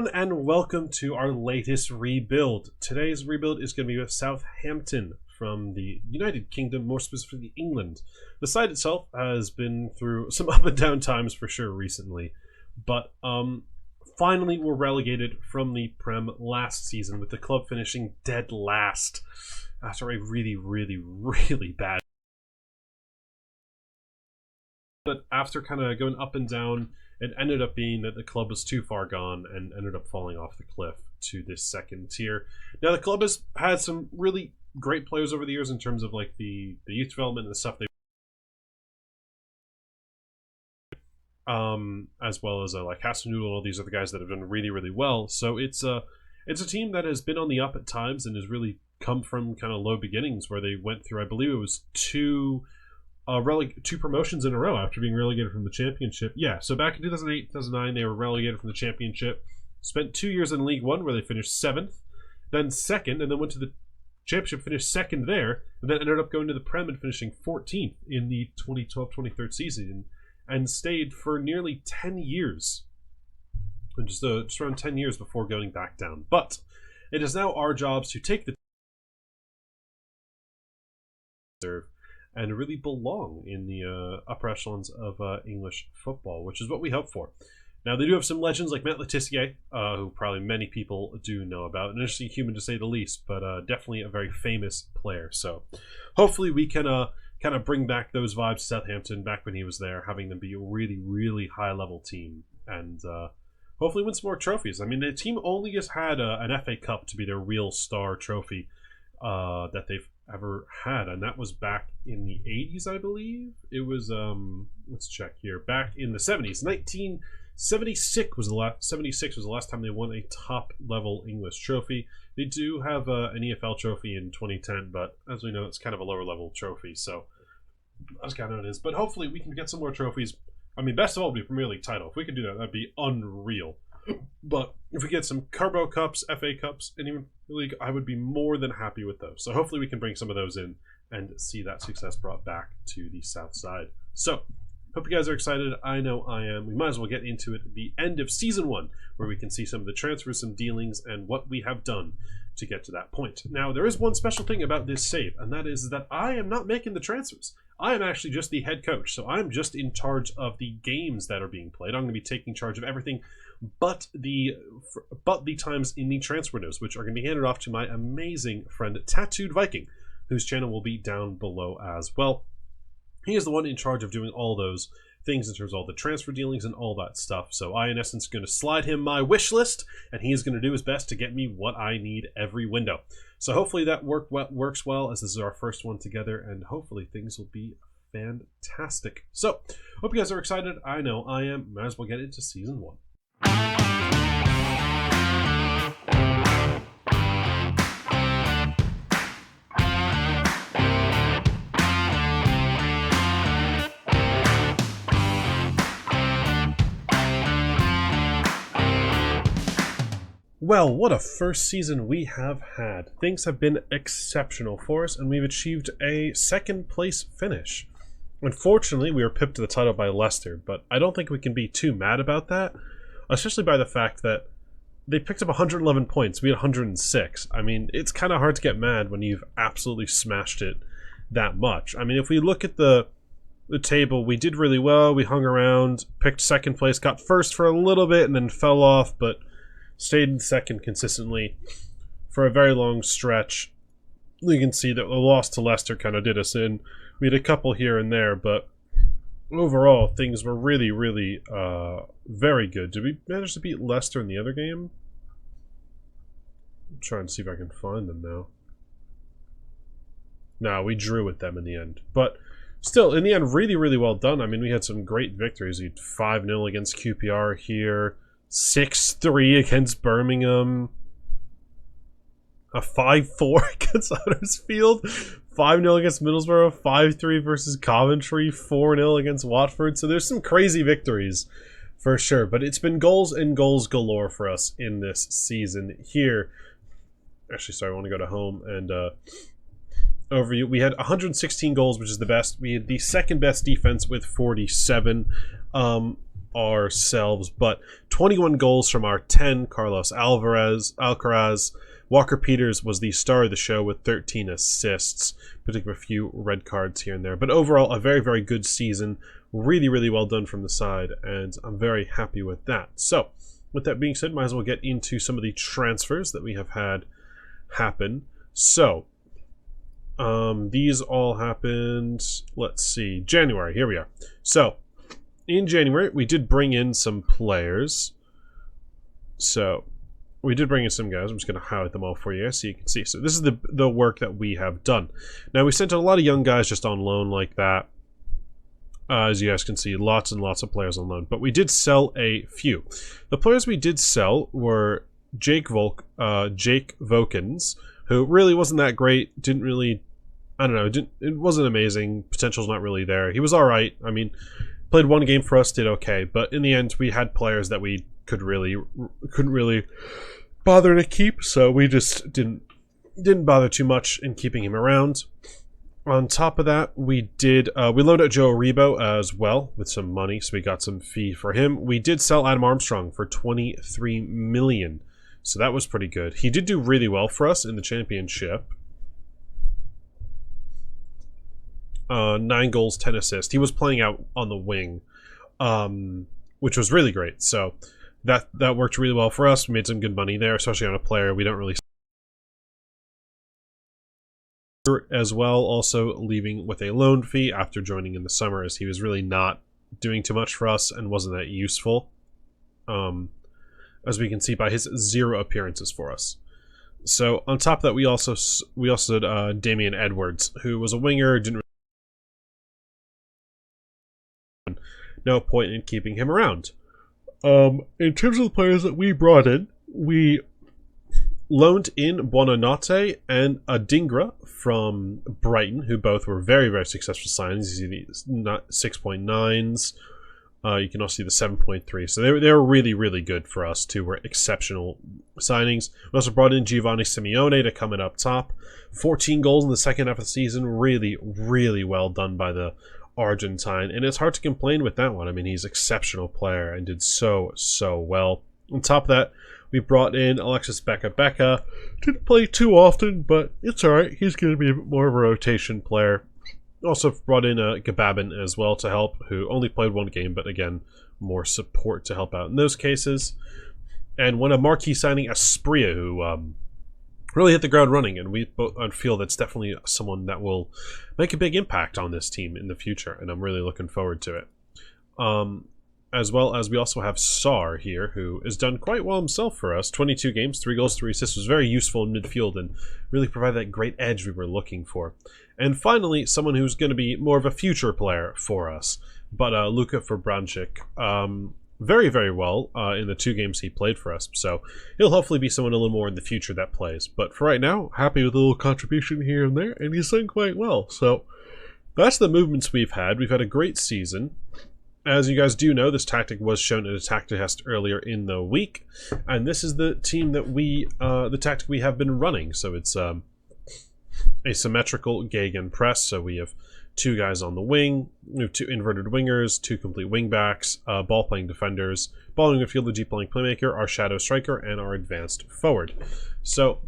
And welcome to our latest rebuild. Today's rebuild is going to be with Southampton from the United Kingdom, more specifically England. The side itself has been through some up and down times for sure recently, but finally were relegated from the Prem last season, with the club finishing dead last after a really bad. But after kind of going up and down, it ended up being that the club was too far gone and ended up falling off the cliff to this second tier. Now, the club has had some really great players over the years in terms of like the youth development and the stuff they as well as like Hasenhüttl and all these other guys that have done really well. So it's a team that has been on the up at times and has really come from kind of low beginnings, where they went through, I believe it was two promotions in a row after being relegated from the championship. Yeah, so back in 2008, 2009, they were relegated from the championship. Spent 2 years in League One, where they finished 7th, then 2nd, and then went to the championship, finished 2nd there, and then ended up going to the Prem and finishing 14th in the 2012-23 season, and stayed for nearly 10 years. And just around 10 years before going back down. But it is now our jobs to take the and really belong in the upper echelons of English football, which is what we hope for. Now, they do have some legends like Matt Le Tissier, who probably many people do know about. An interesting human to say the least, but definitely a very famous player. So hopefully we can kind of bring back those vibes to Southampton back when he was there, having them be a really high-level team, and hopefully win some more trophies. I mean, the team only just had an FA Cup to be their real star trophy that they've ever had, and that was back in the 80s, I believe. It was let's check here, back in the 70s. 1976 was the last time they won a top level English trophy. They do have an EFL trophy in 2010, but as we know, it's kind of a lower level trophy, so that's kind of what it is. But hopefully we can get some more trophies. I mean, best of all would be Premier League title. If we could do that, that'd be unreal. But if we get some Carbo Cups, FA Cups, and even League, I would be more than happy with those. So hopefully we can bring some of those in and see that success brought back to the South Side. So, hope you guys are excited. I know I am. We might as well get into it at the end of Season 1, where we can see some of the transfers, some dealings, and what we have done to get to that point. Now, there is one special thing about this save, and that is that I am not making the transfers. I am actually just the head coach, so I'm just in charge of the games that are being played. I'm going to be taking charge of everything but the times in the transfer news, which are going to be handed off to my amazing friend Tattooed Viking, whose channel will be down below as well. He is the one in charge of doing all those things in terms of all the transfer dealings and all that stuff. So I, in essence, going to slide him my wish list, and he is going to do his best to get me what I need every window. So hopefully that works well, as this is our first one together, and hopefully things will be fantastic. So, hope you guys are excited. I know I am. Might as well get into Season 1. Well, what a first season we have had. Things have been exceptional for us, and we've achieved a second place finish. Unfortunately, we were pipped to the title by Leicester, but I don't think we can be too mad about that, especially by the fact that they picked up 111 points. We had 106. I mean, it's kind of hard to get mad when you've absolutely smashed it that much. I mean, if we look at the table, we did really well. We hung around, picked second place, got first for a little bit, and then fell off, but stayed in second consistently for a very long stretch. You can see that the loss to Leicester kind of did us in. We had a couple here and there, but overall, things were really very good. Did we manage to beat Leicester in the other game? I'm trying to see if I can find them now. No, we drew with them in the end. But still, in the end, really well done. I mean, we had some great victories. We had 5-0 against QPR here, 6-3 against Birmingham, a 5-4 against Huddersfield, 5-0 against Middlesbrough, 5-3 versus Coventry, 4-0 against Watford. So there's some crazy victories for sure, but it's been goals and goals galore for us in this season here. Actually, sorry, I want to go to home and overview. We had 116 goals, which is the best. We had the second best defense with 47. ourselves, but 21 goals from our 10. Carlos Alcaraz. Walker Peters was the star of the show with 13 assists, picking up a few red cards here and there. But overall, a very, very good season. Really, really well done from the side, and I'm very happy with that. So, with that being said, might as well get into some of the transfers that we have had happen. So, these all happened, let's see, January. Here we are. So, in January, we did bring in some players. So, we did bring in some guys. I'm just going to highlight them all for you guys so you can see. So, this is the work that we have done. Now, we sent a lot of young guys just on loan like that. As you guys can see, lots and lots of players on loan. But we did sell a few. The players we did sell were Jake Vokins, who really wasn't that great. Didn't really, I don't know, it wasn't amazing. Potential's not really there. He was all right. I mean, played one game for us, did okay. But in the end, we had players that we couldn't really bother to keep. So we just didn't bother too much in keeping him around. On top of that, we loaned out Joe Aribo as well with some money, so we got some fee for him. We did sell Adam Armstrong for 23 million, so that was pretty good. He did do really well for us in the championship. 9 goals, 10 assists. He was playing out on the wing, which was really great. So that worked really well for us. We made some good money there, especially on a player we don't really as well, also leaving with a loan fee after joining in the summer, as he was really not doing too much for us and wasn't that useful, as we can see by his 0 appearances for us. So on top of that, we also had Damian Edwards, who was a winger. Didn't really, no point in keeping him around. In terms of the players that we brought in, we loaned in Buonanotte and Adingra from Brighton, who both were very, very successful signings. You see these 6.9s. You can also see the 7.3. So they were really, really good for us too. Were exceptional signings. We also brought in Giovanni Simeone to come in up top. 14 goals in the second half of the season. Really, really well done by the Argentine. And it's hard to complain with that one. I mean, he's an exceptional player and did so, so well. On top of that, we brought in Alexis Becca. Didn't play too often, but it's alright. He's going to be a bit more of a rotation player. Also brought in Gababin as well to help, who only played 1 game, but again, more support to help out in those cases. And one a marquee signing, Aspria, who really hit the ground running, and we both feel that's definitely someone that will make a big impact on this team in the future, and I'm really looking forward to it. As well as we also have Sar here, who has done quite well himself for us. 22 games, 3 goals, 3 assists, was very useful in midfield and really provided that great edge we were looking for. And finally, someone who's going to be more of a future player for us, but Luka Fabrancic. Very, very well in the 2 games he played for us. So he'll hopefully be someone a little more in the future that plays. But for right now, happy with a little contribution here and there, and he's done quite well. So that's the movements we've had. We've had a great season. As you guys do know, this tactic was shown in a tactic test earlier in the week, and this is the team that the tactic we have been running. So it's a symmetrical gegenpress. So we have 2 guys on the wing, we have 2 inverted wingers, 2 complete wingbacks, ball-playing defenders, ball-playing midfielder, deep-playing playmaker, our shadow striker, and our advanced forward. So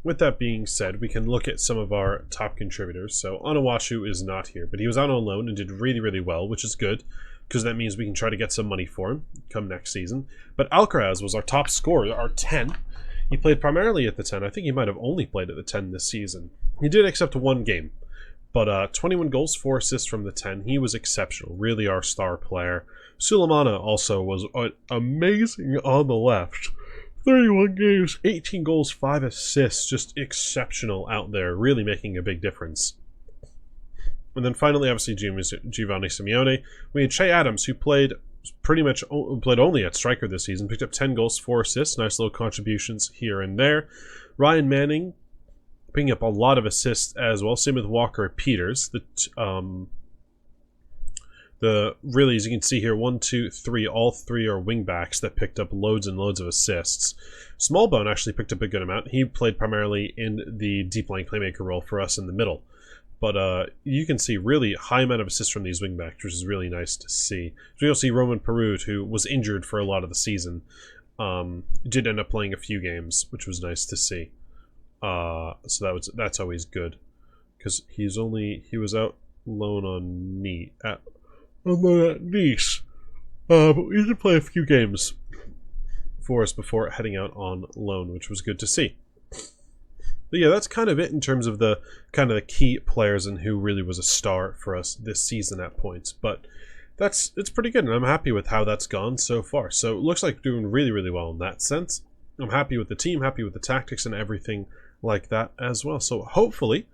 with that being said, we can look at some of our top contributors. So Onawashu is not here, but he was out on loan and did really, really well, which is good, because that means we can try to get some money for him come next season. But Alcaraz was our top scorer, our 10. He played primarily at the 10. I think he might have only played at the 10 this season. He did accept 1 game, but 21 goals, 4 assists from the 10. He was exceptional, really our star player. Sulemana also was amazing on the left. 31 games, 18 goals, 5 assists, just exceptional out there, really making a big difference. And then finally, obviously, Giovanni Simeone. We had Che Adams, who played only at striker this season, picked up 10 goals, 4 assists, nice little contributions here and there. Ryan Manning picking up a lot of assists as well, same with Walker Peters. Really, as you can see here, 1, 2, 3, all 3 are wingbacks that picked up loads and loads of assists. Smallbone actually picked up a good amount. He played primarily in the deep line playmaker role for us in the middle. But you can see really high amount of assists from these wingbacks, which is really nice to see. So you'll see Roman Perut, who was injured for a lot of the season, did end up playing a few games, which was nice to see. So that's always good, because he was out loan on Nice, but we did play a few games for us before heading out on loan, which was good to see. But yeah, that's kind of it in terms of the key players and who really was a star for us this season at points. But it's pretty good, and I'm happy with how that's gone so far. So it looks like we're doing really, really well in that sense. I'm happy with the team, happy with the tactics and everything like that as well. So hopefully,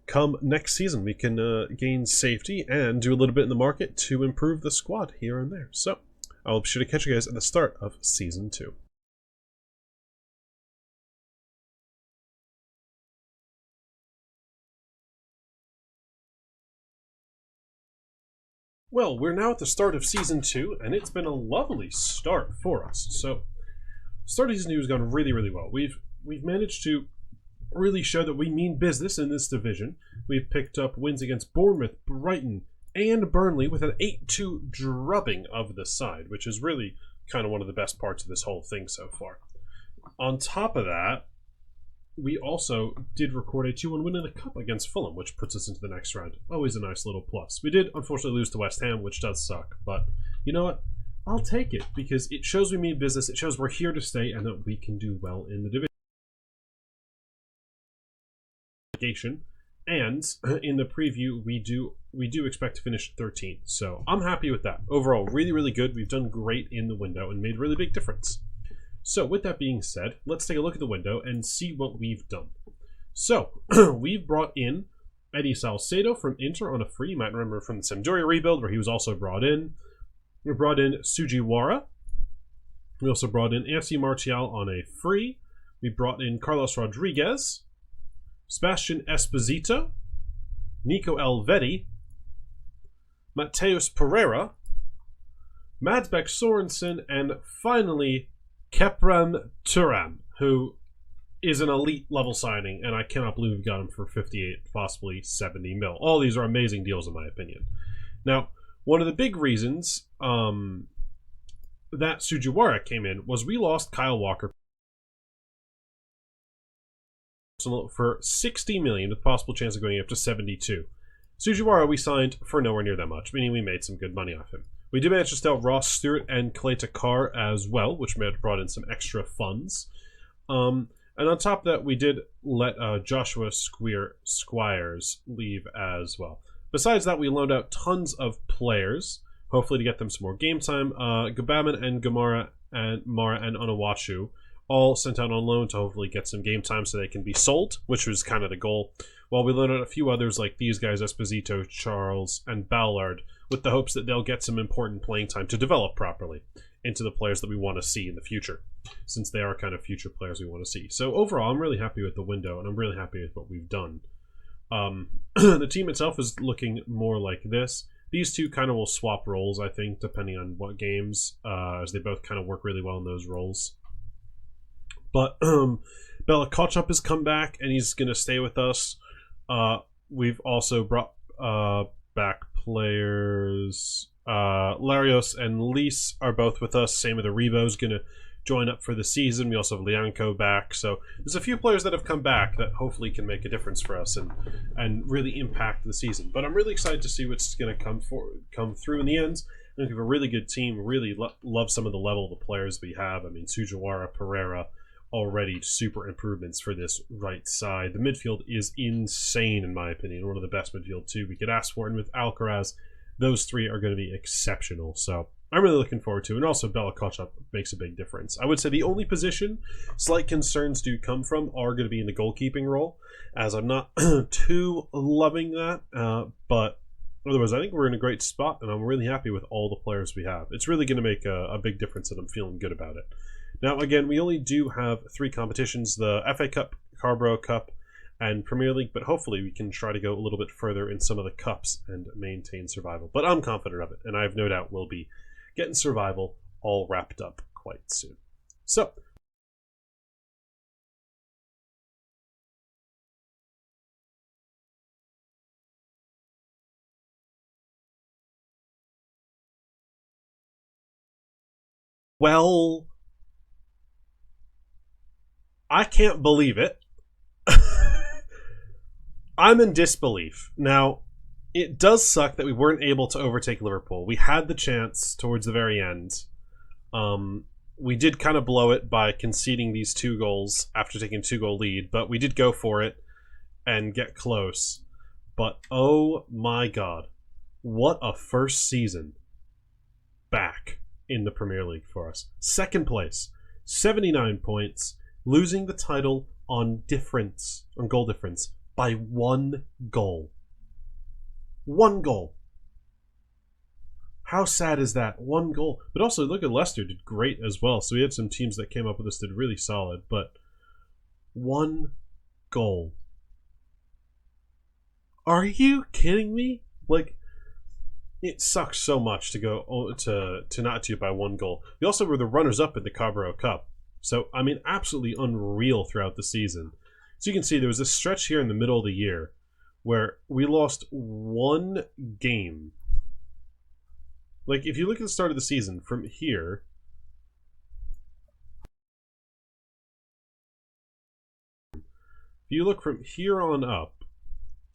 come next season, we can gain safety and do a little bit in the market to improve the squad here and there. So I'll be sure to catch you guys at the start of Season 2. Well, we're now at the start of Season 2, and it's been a lovely start for us. So, start of Season 2 has gone really, really well. We've managed to really show that we mean business in this division. We've picked up wins against Bournemouth, Brighton, and Burnley with an 8-2 drubbing of the side, which is really kind of one of the best parts of this whole thing so far. On top of that, we also did record a 2-1 win in the Cup against Fulham, which puts us into the next round. Always a nice little plus. We did, unfortunately, lose to West Ham, which does suck. But you know what? I'll take it, because it shows we mean business. It shows we're here to stay and that we can do well in the division. And in the preview, we do expect to finish 13th. So I'm happy with that. Overall, really, really good. We've done great in the window and made a really big difference. So with that being said, let's take a look at the window and see what we've done. So we've brought in Eddie Salcedo from Inter on a free. You might remember from the Sampdoria rebuild where he was also brought in. We brought in Sujiwara. We also brought in Anthony Martial on a free. We brought in Carlos Rodriguez, Sebastian Esposito, Nico Elvedi, Mateus Pereira, Madsbeck Sorensen, and finally Kepran Turan, who is an elite level signing, and I cannot believe we got him for 58, possibly 70 mil. All these are amazing deals in my opinion. Now, one of the big reasons that Sujiwara came in was we lost Kyle Walker for 60 million with possible chance of going up to 72. Sujiwara we signed for nowhere near that much, meaning we made some good money off him. We did manage to sell Ross Stewart and Kaleta Carr as well, which may have brought in some extra funds. And on top of that, we did let Joshua Squires leave as well. Besides that, we loaned out tons of players, hopefully to get them some more game time. Gabaman and Gamara and Mara and Onawachu all sent out on loan to hopefully get some game time so they can be sold, which was kind of the goal. While we loaned out a few others like these guys, Esposito, Charles, and Ballard, with the hopes that they'll get some important playing time to develop properly into the players that we want to see in the future, since they are kind of future players we want to see. So overall, I'm really happy with the window, and I'm really happy with what we've done. The team itself is looking more like this. These two kind of will swap roles, I think, depending on what games, as they both kind of work really well in those roles. But Bella Kochop has come back, and he's going to stay with us. We've also brought back players. Larios and Lise are both with us. Same with Aribo's going to join up for the season. We also have Lianco back. So there's a few players that have come back that hopefully can make a difference for us and really impact the season. But I'm really excited to see what's going to come through in the end. I think we have a really good team. Really love some of the level of the players we have. I mean, Sujiwara, Pereira, already super improvements for this right side. The midfield is insane in my opinion. One of the best midfield too we could ask for. And with Alcaraz, those three are going to be exceptional. So I'm really looking forward to. And also Bella Kochop makes a big difference. I would say the only position slight concerns do come from are going to be in the goalkeeping role, as I'm not too loving that. But otherwise, I think we're in a great spot, and I'm really happy with all the players we have. It's really going to make a big difference, and I'm feeling good about it. Now, again, we only do have 3 competitions, the FA Cup, Carabao Cup, and Premier League, but hopefully we can try to go a little bit further in some of the cups and maintain survival. But I'm confident of it, and I have no doubt we'll be getting survival all wrapped up quite soon. So, Well, I can't believe it. I'm in disbelief. Now, it does suck that we weren't able to overtake Liverpool. We had the chance towards the very end. We did kind of blow it by conceding these 2 goals after taking a 2-goal lead, but we did go for it and get close. But oh my god, what a first season back in the Premier League for us. Second place, 79 points, losing the title on goal difference by 1 goal. 1 goal. How sad is that? 1 goal. But also, look at Leicester did great as well. So we had some teams that came up with us did really solid. But 1 goal. Are you kidding me? Like, it sucks so much to go to not do it by 1 goal. We also were the runners-up in the Carabao Cup. So, I mean, absolutely unreal throughout the season. So you can see there was a stretch here in the middle of the year where we lost 1 game. Like, if you look at the start of the season from here, if you look from here on up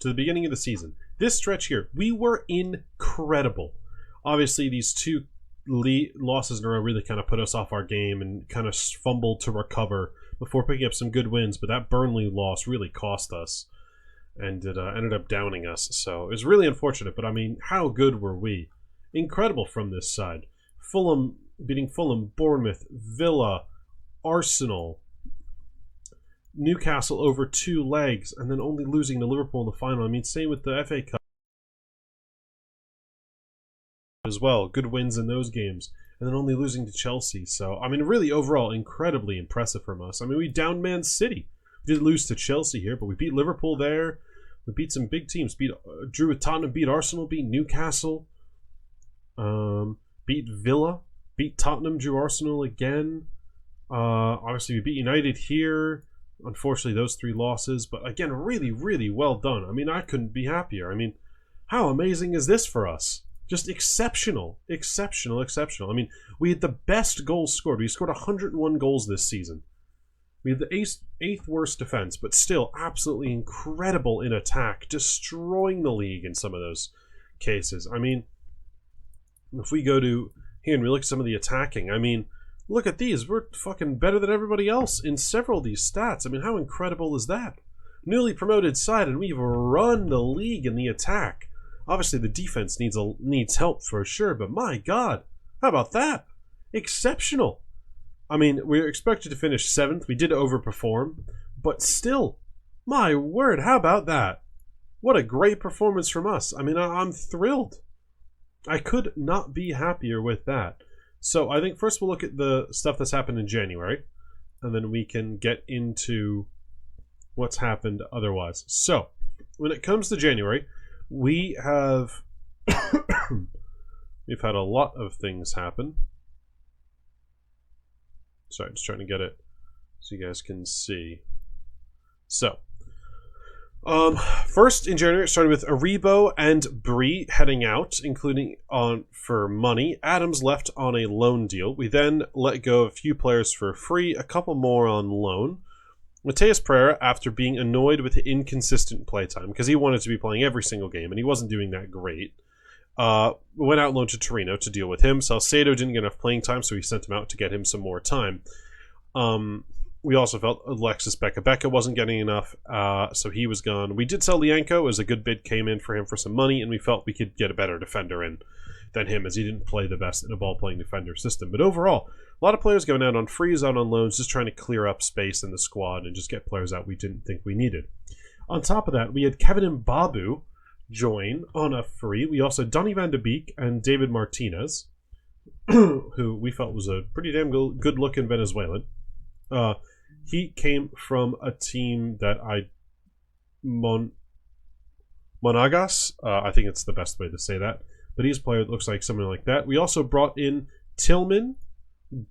to the beginning of the season, this stretch here, we were incredible. Obviously, these 2 losses in a row really kind of put us off our game and kind of fumbled to recover before picking up some good wins, but that Burnley loss really cost us, and it ended up downing us. So it was really unfortunate, but I mean, how good were we? Incredible from this side. Fulham beating Fulham, Bournemouth, Villa, Arsenal, Newcastle over 2 legs, and then only losing to Liverpool in the final. I mean, same with the FA Cup as well. Good wins in those games, and then only losing to Chelsea. So, I mean, really overall incredibly impressive from us. I mean, we downed Man City. We did lose to Chelsea here, but we beat Liverpool there. We beat some big teams. Drew with Tottenham, beat Arsenal, beat Newcastle. Beat Villa, beat Tottenham, drew Arsenal again. Obviously, we beat United here. Unfortunately, those 3 losses. But again, really, really well done. I mean, I couldn't be happier. I mean, how amazing is this for us? Just exceptional, exceptional, exceptional. I mean, we had the best goals scored. We scored 101 goals this season. We had the 8th worst defense, but still absolutely incredible in attack, destroying the league in some of those cases. I mean, if we go to here and we look at some of the attacking, I mean, look at these. We're fucking better than everybody else in several of these stats. I mean, how incredible is that? Newly promoted side, and we've run the league in the attack. Obviously, the defense needs help for sure, but my God, how about that? Exceptional. I mean, we were expected to finish 7th. We did overperform, but still, my word, how about that? What a great performance from us. I mean, I'm thrilled. I could not be happier with that. So I think first we'll look at the stuff that's happened in January, and then we can get into what's happened otherwise. So when it comes to January, we have we've had a lot of things happen. Sorry, just trying to get it so you guys can see. So first in January, it started with Aribo and Bree heading out, including for money. Adams left on a loan deal. We then let go of a few players for free, a couple more on loan. Mateus Pereira, after being annoyed with the inconsistent playtime, because he wanted to be playing every single game and he wasn't doing that great, went out on loan to Torino to deal with him. Salcedo didn't get enough playing time, so he sent him out to get him some more time. We also felt Alexis Becca wasn't getting enough, so he was gone. We did sell Lianco as a good bid came in for him for some money, and we felt we could get a better defender in than him, as he didn't play the best in a ball-playing defender system. But overall, a lot of players going out on frees, out on loans, just trying to clear up space in the squad and just get players out we didn't think we needed. On top of that, we had Kevin Mbabu join on a free. We also had Donny van de Beek and David Martinez, who we felt was a pretty damn good-looking Venezuelan. He came from a team that Monagas, I think it's the best way to say that, but he's a player that looks like something like that. We also brought in Tillman,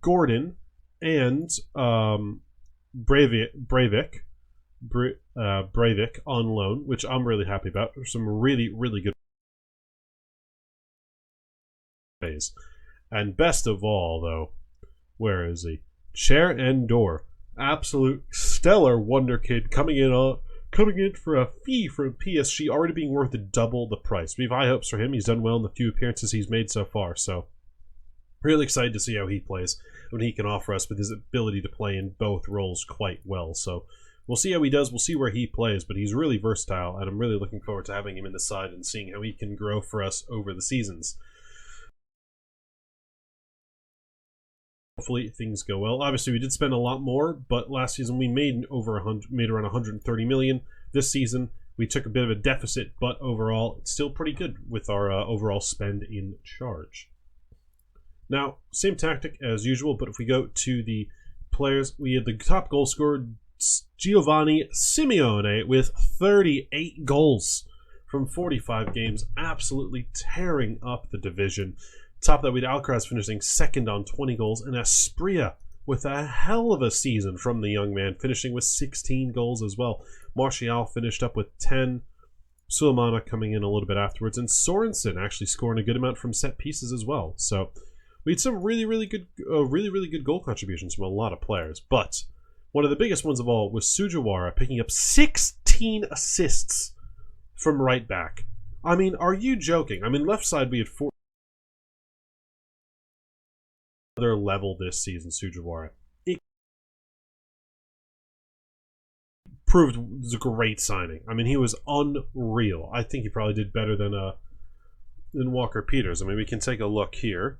Gordon, and Breivik on loan, which I'm really happy about. Some really, really good plays. And best of all, though, Where is he? Chair and Door. Absolute stellar wonder kid coming in for a fee from PSG, already being worth double the price. We have high hopes for him. He's done well in the few appearances he's made so far, so really excited to see how he plays, what he can offer us with his ability to play in both roles quite well. So we'll see how he does. We'll see where he plays, but he's really versatile, and I'm really looking forward to having him in the side and seeing how he can grow for us over the seasons. Hopefully things go well. Obviously, we did spend a lot more, but last season we made around 130 million. This season we took a bit of a deficit, but overall it's still pretty good with our overall spend in charge. Now, same tactic as usual, but if we go to the players, we have the top goal scorer, Giovanni Simeone, with 38 goals from 45 games, absolutely tearing up the division. Top of that, we had Alcaraz finishing second on 20 goals, and Asprilla with a hell of a season from the young man, finishing with 16 goals as well. Martial finished up with 10. Sulemana coming in a little bit afterwards, and Sorensen actually scoring a good amount from set pieces as well. So we had some really good goal contributions from a lot of players. But one of the biggest ones of all was Sujawara picking up 16 assists from right back. I mean, are you joking? I mean, left side we had 4. Other level this season, Sujawara. It proved it was a great signing. I mean, he was unreal. I think he probably did better than Walker Peters. I mean, we can take a look here.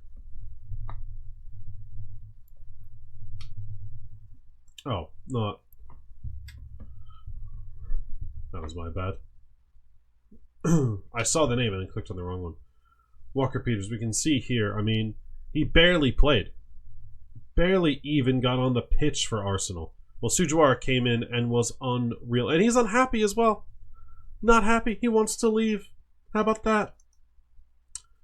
Oh, not. That was my bad. I saw the name and then clicked on the wrong one. Walker Peters, we can see here, I mean, he barely played. Barely even got on the pitch for Arsenal. Well, Sujawara came in and was unreal. And he's unhappy as well. Not happy. He wants to leave. How about that?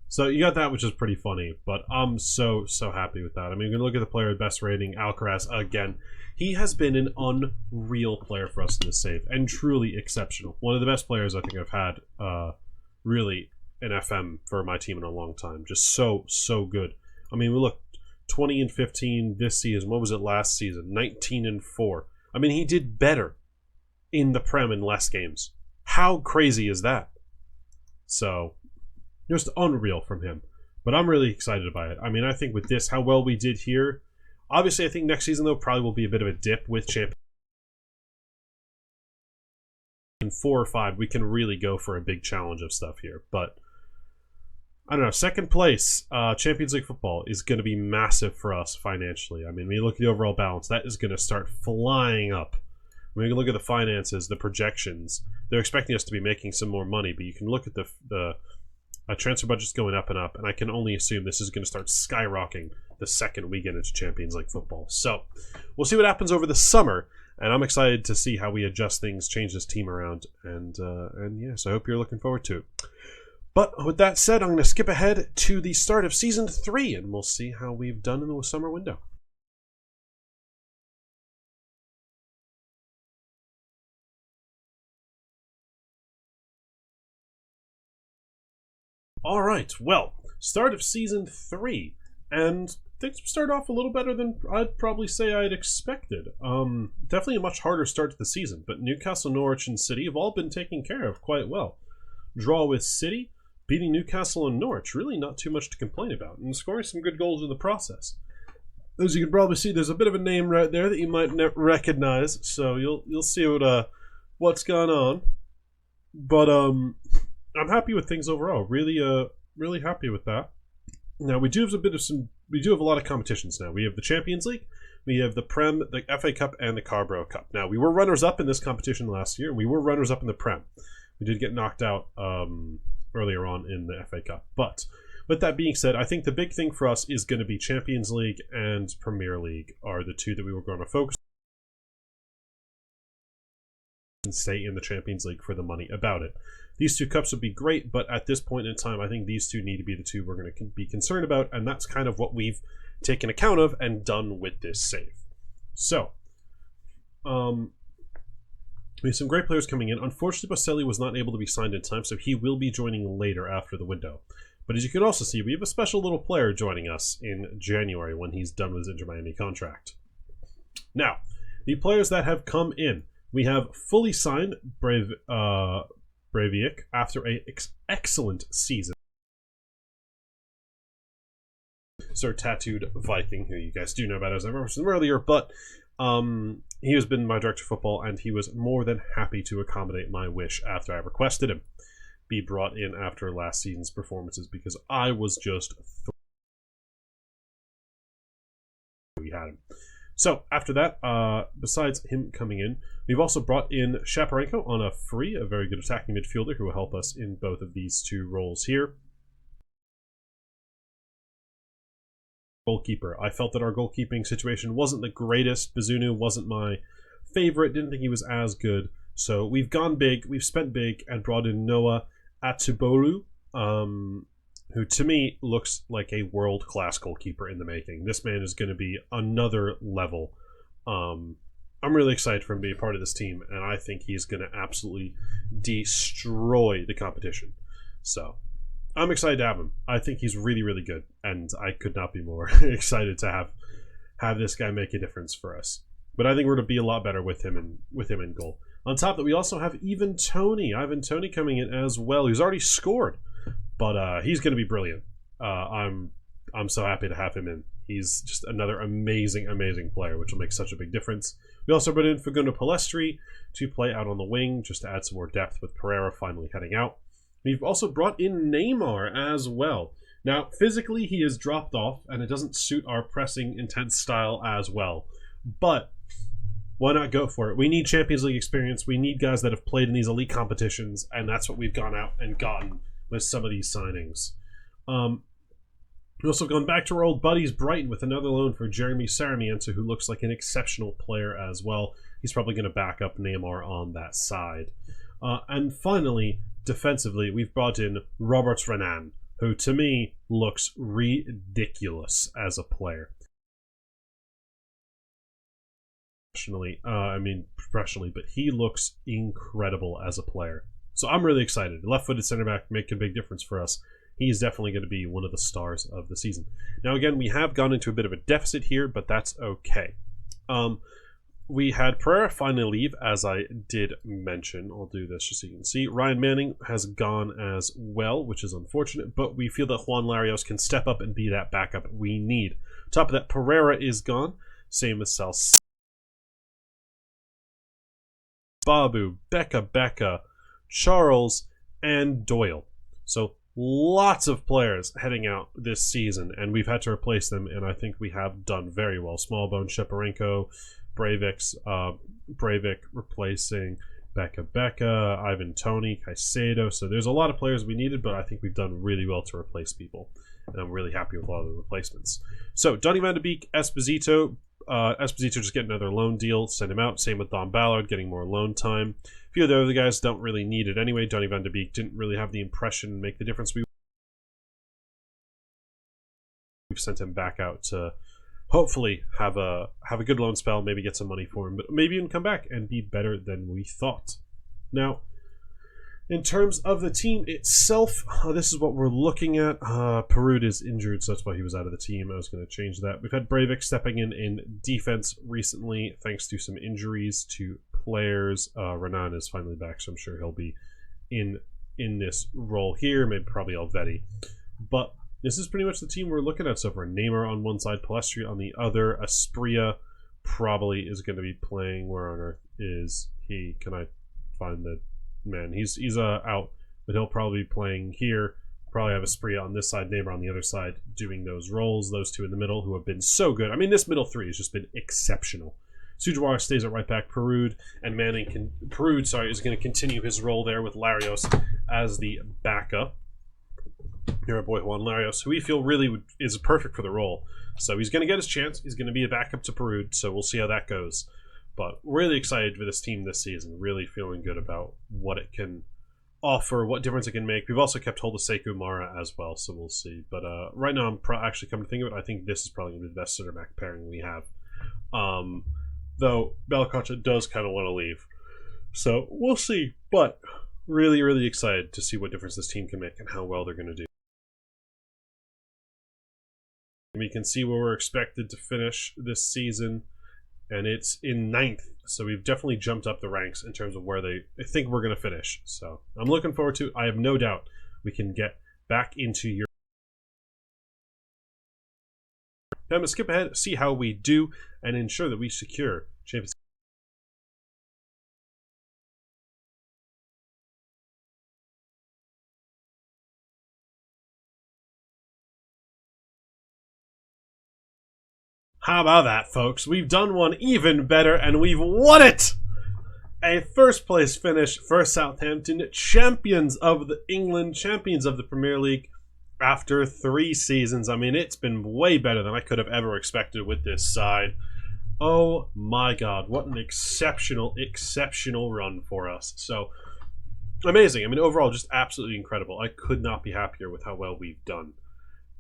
So you got that, which is pretty funny. But I'm so happy with that. I mean, we're going to look at the player with best rating, Alcaraz, again. He has been an unreal player for us in this save. And truly exceptional. One of the best players I think I've had, really, in FM for my team in a long time. Just so good. I mean, we look 20 and 15 this season. What was it last season? 19 and 4. I mean, he did better in the Prem in less games. How crazy is that? So, just unreal from him. But I'm really excited by it. I mean, I think with this, how well we did here. Obviously, I think next season, though, probably will be a bit of a dip with champions. In 4 or 5, we can really go for a big challenge of stuff here. But I don't know, second place, Champions League football is going to be massive for us financially. I mean, when you look at the overall balance, that is going to start flying up. When you look at the finances, the projections, they're expecting us to be making some more money, but you can look at the transfer budget's going up and up, and I can only assume this is going to start skyrocketing the second we get into Champions League football. So we'll see what happens over the summer, and I'm excited to see how we adjust things, change this team around, and yeah, so I hope you're looking forward to it. But with that said, I'm going to skip ahead to the start of Season 3, and we'll see how we've done in the summer window. Alright, well, start of Season 3, and things start off a little better than I'd probably say I'd expected. Definitely a much harder start to the season, but Newcastle, Norwich, and City have all been taken care of quite well. Draw with City, beating Newcastle and Norwich, really not too much to complain about, and scoring some good goals in the process. As you can probably see, there's a bit of a name right there that you might recognize, so you'll see what's gone on. But I'm happy with things overall. Really happy with that. Now we do have a lot of competitions now. We have the Champions League, we have the Prem, the FA Cup, and the Carabao Cup. Now we were runners up in this competition last year, and we were runners up in the Prem. We did get knocked out earlier on in the FA Cup. But with that being said, I think the big thing for us is going to be Champions League and Premier League are the two that we were going to focus on and stay in the Champions League for the money about it. These two cups would be great, but at this point in time, I think these two need to be the two we're going to be concerned about, and that's kind of what we've taken account of and done with this save. So, we have some great players coming in. Unfortunately, Boselli was not able to be signed in time, so he will be joining later after the window. But as you can also see, we have a special little player joining us in January when he's done with his Inter Miami contract. Now, the players that have come in. We have fully signed Breivik after an excellent season. Sir Tattooed Viking, who you guys do know about as I referenced him earlier, but he has been my director of football, and he was more than happy to accommodate my wish after I requested him be brought in after last season's performances, because I was just we had him. So after that, besides him coming in, we've also brought in Shaparenko on a free, a very good attacking midfielder who will help us in both of these two roles here. Goalkeeper. I felt that our goalkeeping situation wasn't the greatest. Bazunu wasn't my favorite. Didn't think he was as good. So we've gone big, we've spent big, and brought in Noah Atubolu, who to me looks like a world-class goalkeeper in the making. This man is going to be another level. I'm really excited for him to be a part of this team, and I think he's going to absolutely destroy the competition. So I'm excited to have him. I think he's really, really good, and I could not be more excited to have this guy make a difference for us. But I think we're going to be a lot better with him in goal. On top of that, we also have Ivan Toney coming in as well. He's already scored, but he's going to be brilliant. I'm so happy to have him in. He's just another amazing, amazing player, which will make such a big difference. We also brought in Facundo Palestri to play out on the wing, just to add some more depth with Pereira finally heading out. We've also brought in Neymar as well. Now, physically, he has dropped off, and it doesn't suit our pressing, intense style as well. But why not go for it? We need Champions League experience. We need guys that have played in these elite competitions, and that's what we've gone out and gotten with some of these signings. We've also gone back to our old buddies, Brighton, with another loan for Jeremy Sarmiento, who looks like an exceptional player as well. He's probably going to back up Neymar on that side. And finally, defensively, we've brought in Robert Renan, who to me looks ridiculous as a player. Professionally, but he looks incredible as a player. So I'm really excited. Left-footed center back making a big difference for us. He's definitely going to be one of the stars of the season. Now, again, we have gone into a bit of a deficit here, but that's okay. We had Pereira finally leave, as I did mention. I'll do this just so you can see. Ryan Manning has gone as well, which is unfortunate, but we feel that Juan Larios can step up and be that backup we need. On top of that, Pereira is gone. Same as Salcedo. Babu, Becca, Charles, and Doyle. So lots of players heading out this season, and we've had to replace them, and I think we have done very well. Smallbone, Shaparenko, Breivik replacing Becca, Ivan Toney, Caicedo. So there's a lot of players we needed, but I think we've done really well to replace people, and I'm really happy with a lot of the replacements. So Donny van de Beek, Esposito just get another loan deal, send him out. Same with Don Ballard, getting more loan time. A few of the other guys don't really need it anyway. Donny van de Beek didn't really have the impression and make the difference. We've sent him back out to hopefully have a good loan spell, maybe get some money for him, but maybe even come back and be better than we thought. Now, in terms of the team itself, this is what we're looking at. Perud is injured, so that's why he was out of the team. I was going to change that. We've had Breivik stepping in defense recently, thanks to some injuries to players. Renan is finally back, so I'm sure he'll be in this role here. Maybe probably Alvetti. But this is pretty much the team we're looking at so far. Neymar on one side, Palestri on the other. Asprilla probably is going to be playing. Where on earth is he? Can I find the man? He's out, but he'll probably be playing here. Probably have Asprilla on this side, Neymar on the other side, doing those roles. Those two in the middle who have been so good. I mean, this middle three has just been exceptional. Sujawara stays at right back. Perud is going to continue his role there with Larios as the backup. Here, our boy Juan Larios, who we feel really is perfect for the role. So he's going to get his chance. He's going to be a backup to Perud, so we'll see how that goes. But really excited for this team this season. Really feeling good about what it can offer, what difference it can make. We've also kept hold of Sekou Mara as well, so we'll see. But right now, I'm actually coming to think of it, I think this is probably going to be the best center back pairing we have. Though Belakocha does kind of want to leave. So we'll see. But really, really excited to see what difference this team can make and how well they're going to do. We can see where we're expected to finish this season, and it's in 9th. So we've definitely jumped up the ranks in terms of where they think we're going to finish. So I'm looking forward to it. I have no doubt we can get back into Europe. Now I'm going to skip ahead, see how we do, and ensure that we secure Champions League. How about that, folks? We've done one even better, and we've won it! A first place finish for Southampton, champions of England, champions of the Premier League after 3 seasons. I mean, it's been way better than I could have ever expected with this side. Oh my god, what an exceptional run for us. So, amazing. I mean, overall, just absolutely incredible. I could not be happier with how well we've done.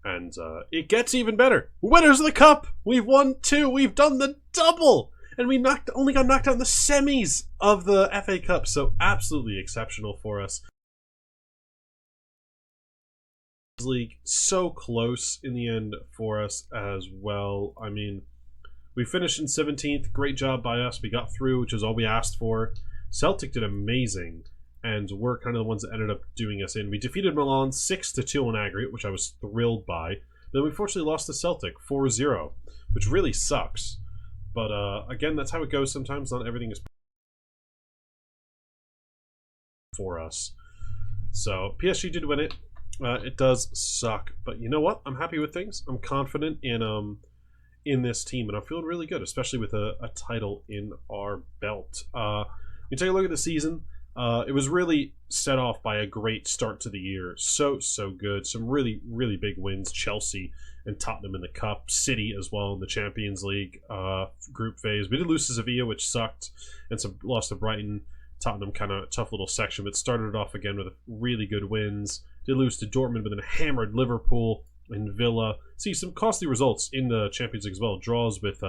And it gets even better. Winners of the Cup! We've won 2. We've done the double! And we only got knocked out in the semis of the FA Cup. So absolutely exceptional for us. League so close in the end for us as well. I mean, we finished in 17th. Great job by us. We got through, which is all we asked for. Celtic did amazing. And we're kind of the ones that ended up doing us in. We defeated Milan 6-2 on aggregate, which I was thrilled by. Then we fortunately lost to Celtic 4-0, which really sucks. But again, that's how it goes sometimes. Not everything is for us. So PSG did win it. It does suck, but you know what? I'm happy with things. I'm confident in this team, and I'm feeling really good, especially with a title in our belt. You take a look at the season. It was really set off by a great start to the year. So good. Some really big wins. Chelsea and Tottenham in the Cup. City as well in the Champions League group phase. We did lose to Sevilla, which sucked, and some lost to Brighton. Tottenham kind of tough little section, but started it off again with really good wins. Did lose to Dortmund, but then hammered Liverpool and Villa. See some costly results in the Champions League as well. Draws with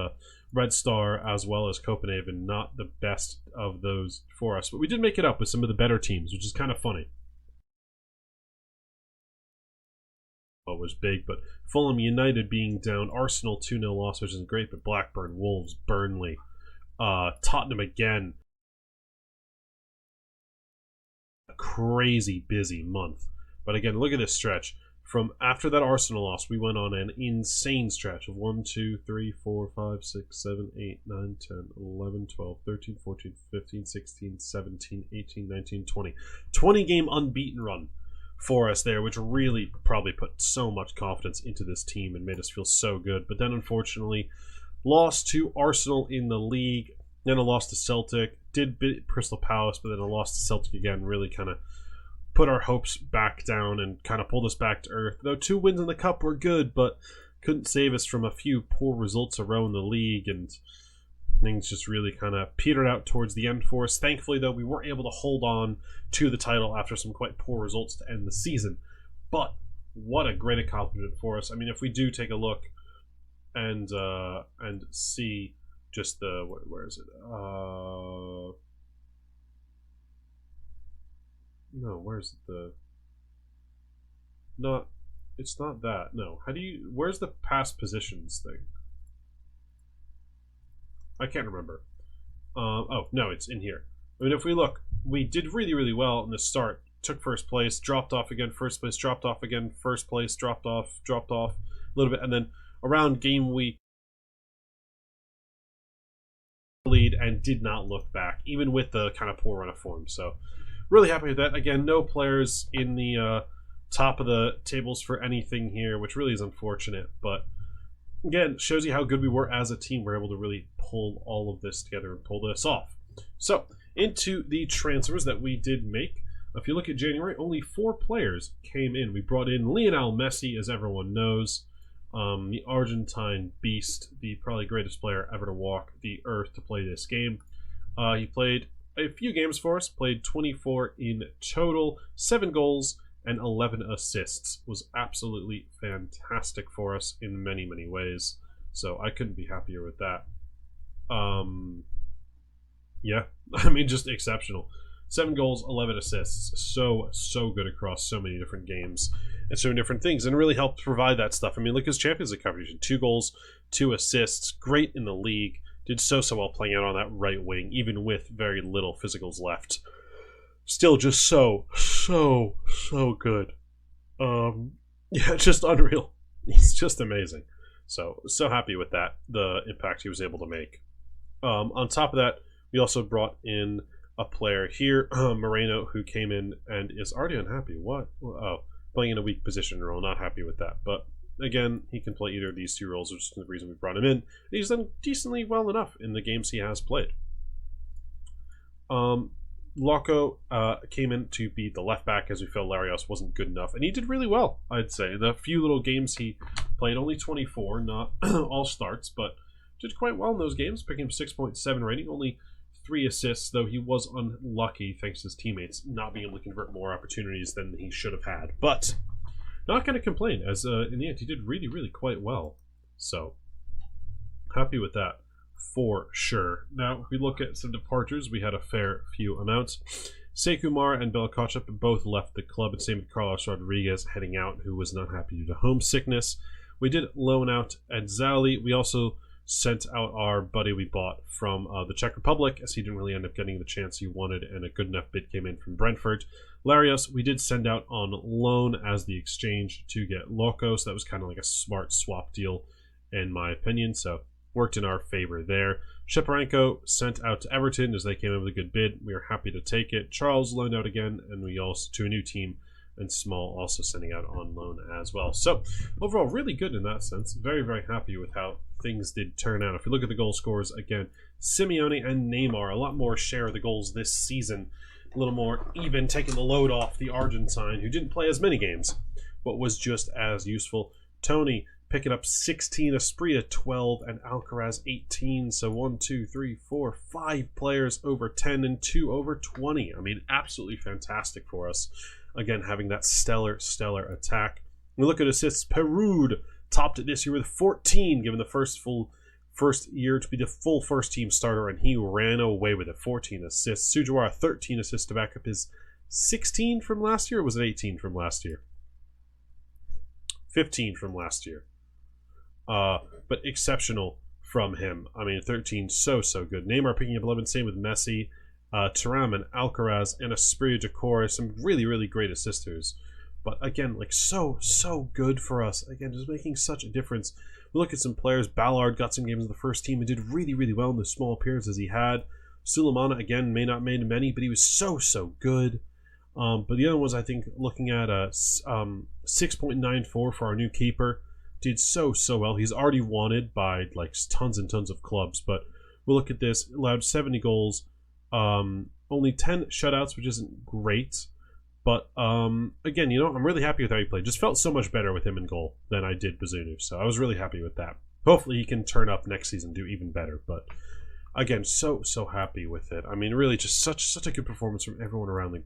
Red Star as well as Copenhagen. Not the best of those for us, but we did make it up with some of the better teams, which is kind of funny. It was big, but Fulham United being down, Arsenal 2-0 loss, which isn't great, but Blackburn, Wolves, Burnley, Tottenham again. A crazy busy month. But again, look at this stretch. From after that Arsenal loss, we went on an insane stretch of 1, 2, 3, 4, 5, 6, 7, 8, 9, 10, 11, 12, 13, 14, 15, 16, 17, 18, 19, 20. 20-game unbeaten run for us there, which really probably put so much confidence into this team and made us feel so good. But then, unfortunately, lost to Arsenal in the league, then a loss to Celtic, did beat Crystal Palace, but then a loss to Celtic again, really kind of put our hopes back down and kind of pulled us back to earth. Though 2 wins in the Cup were good, but couldn't save us from a few poor results around the league, and things just really kind of petered out towards the end for us. Thankfully, though, we were able to hold on to the title after some quite poor results to end the season. But what a great accomplishment for us. I mean, if we do take a look and see just the where is it? No, where's the... Not... It's not that. No. How do you... Where's the past positions thing? I can't remember. Oh, no, it's in here. I mean, if we look, we did really well in the start. Took first place, dropped off again, first place, dropped off again, first place, dropped off a little bit, and then around game week, lead and did not look back, even with the kind of poor run of form. So... really happy with that. Again, no players in the top of the tables for anything here, which really is unfortunate. But again, shows you how good we were as a team. We're able to really pull all of this together and pull this off. So, into the transfers that we did make. If you look at January, only 4 players came in. We brought in Lionel Messi, as everyone knows. The Argentine beast, the probably greatest player ever to walk the earth to play this game. He played a few games for us, played 24 in total, 7 goals and 11 assists. Was absolutely fantastic for us in many ways. So I couldn't be happier with that. Yeah, I mean, just exceptional. 7 goals, 11 assists. So good across so many different games. and so different things, and it really helped provide that stuff. I mean, look at his Champions League contribution: 2 goals, 2 assists, great in the league. Did so well playing out on that right wing, even with very little physicals left. Still just so good. Yeah, just unreal. He's just amazing. So happy with that, the impact he was able to make. On top of that, we also brought in a player here, Moreno, who came in and is already unhappy. What? Oh, playing in a weak position role. Not happy with that. But again, he can play either of these 2 roles, which is the reason we brought him in. He's done decently well enough in the games he has played. Loco came in to be the left back, as we felt Larios wasn't good enough, and he did really well, I'd say. The few little games he played, only 24, not all starts, but did quite well in those games, picking up 6.7 rating, only 3 assists, though he was unlucky thanks to his teammates not being able to convert more opportunities than he should have had. But not going to complain, as in the end he did really quite well. So happy with that for sure. Now, if we look at some departures, we had a fair few amounts. Sekumar and Belakotchap both left the club, and same with Carlos Rodriguez heading out, who was not happy due to homesickness. We did loan out Edzali. We also sent out our buddy we bought from the Czech Republic, as he didn't really end up getting the chance he wanted, and a good enough bid came in from Brentford. Larios, we did send out on loan as the exchange to get Loco, so that was kind of like a smart swap deal, in my opinion, so worked in our favor there. Sheparenko sent out to Everton as they came in with a good bid. We are happy to take it. Charles loaned out again, and we also to a new team, and Small also sending out on loan as well. So overall, really good in that sense. Very happy with how things did turn out. If you look at the goal scorers again, Simeone and Neymar, a lot more share of the goals this season, a little more even, taking the load off the Argentine, who didn't play as many games, but was just as useful. Tony picking up 16, Asprilla 12, and Alcaraz 18. So 1, 2, 3, 4, 5 players over 10 and 2 over 20. I mean, absolutely fantastic for us. Again, having that stellar attack. We look at assists. Perud topped it this year with 14, given the first year to be the full first team starter, and he ran away with it. 14 assists. Sujawara 13 assists to back up his 16 from last year, or was it 18 from last year? 15 from last year. But exceptional from him. I mean, 13, so good. Neymar picking up 11, same with Messi. Thuram and Alcaraz and Asprilla Decor, some really great assisters. But again, like so good for us. Again, just making such a difference. We look at some players. Ballard got some games in the first team and did really well in the small appearances he had. Sulemana, again, may not made many, but he was so good. But the other ones, I think, looking at 6.94 for our new keeper, did so well. He's already wanted by like tons and tons of clubs. But we'll look at this. Allowed 70 goals. Only 10 shutouts, which isn't great. But again, you know, I'm really happy with how he played. Just felt so much better with him in goal than I did Bazunu. So I was really happy with that. Hopefully he can turn up next season, do even better. But again, so happy with it. I mean, really just such a good performance from everyone around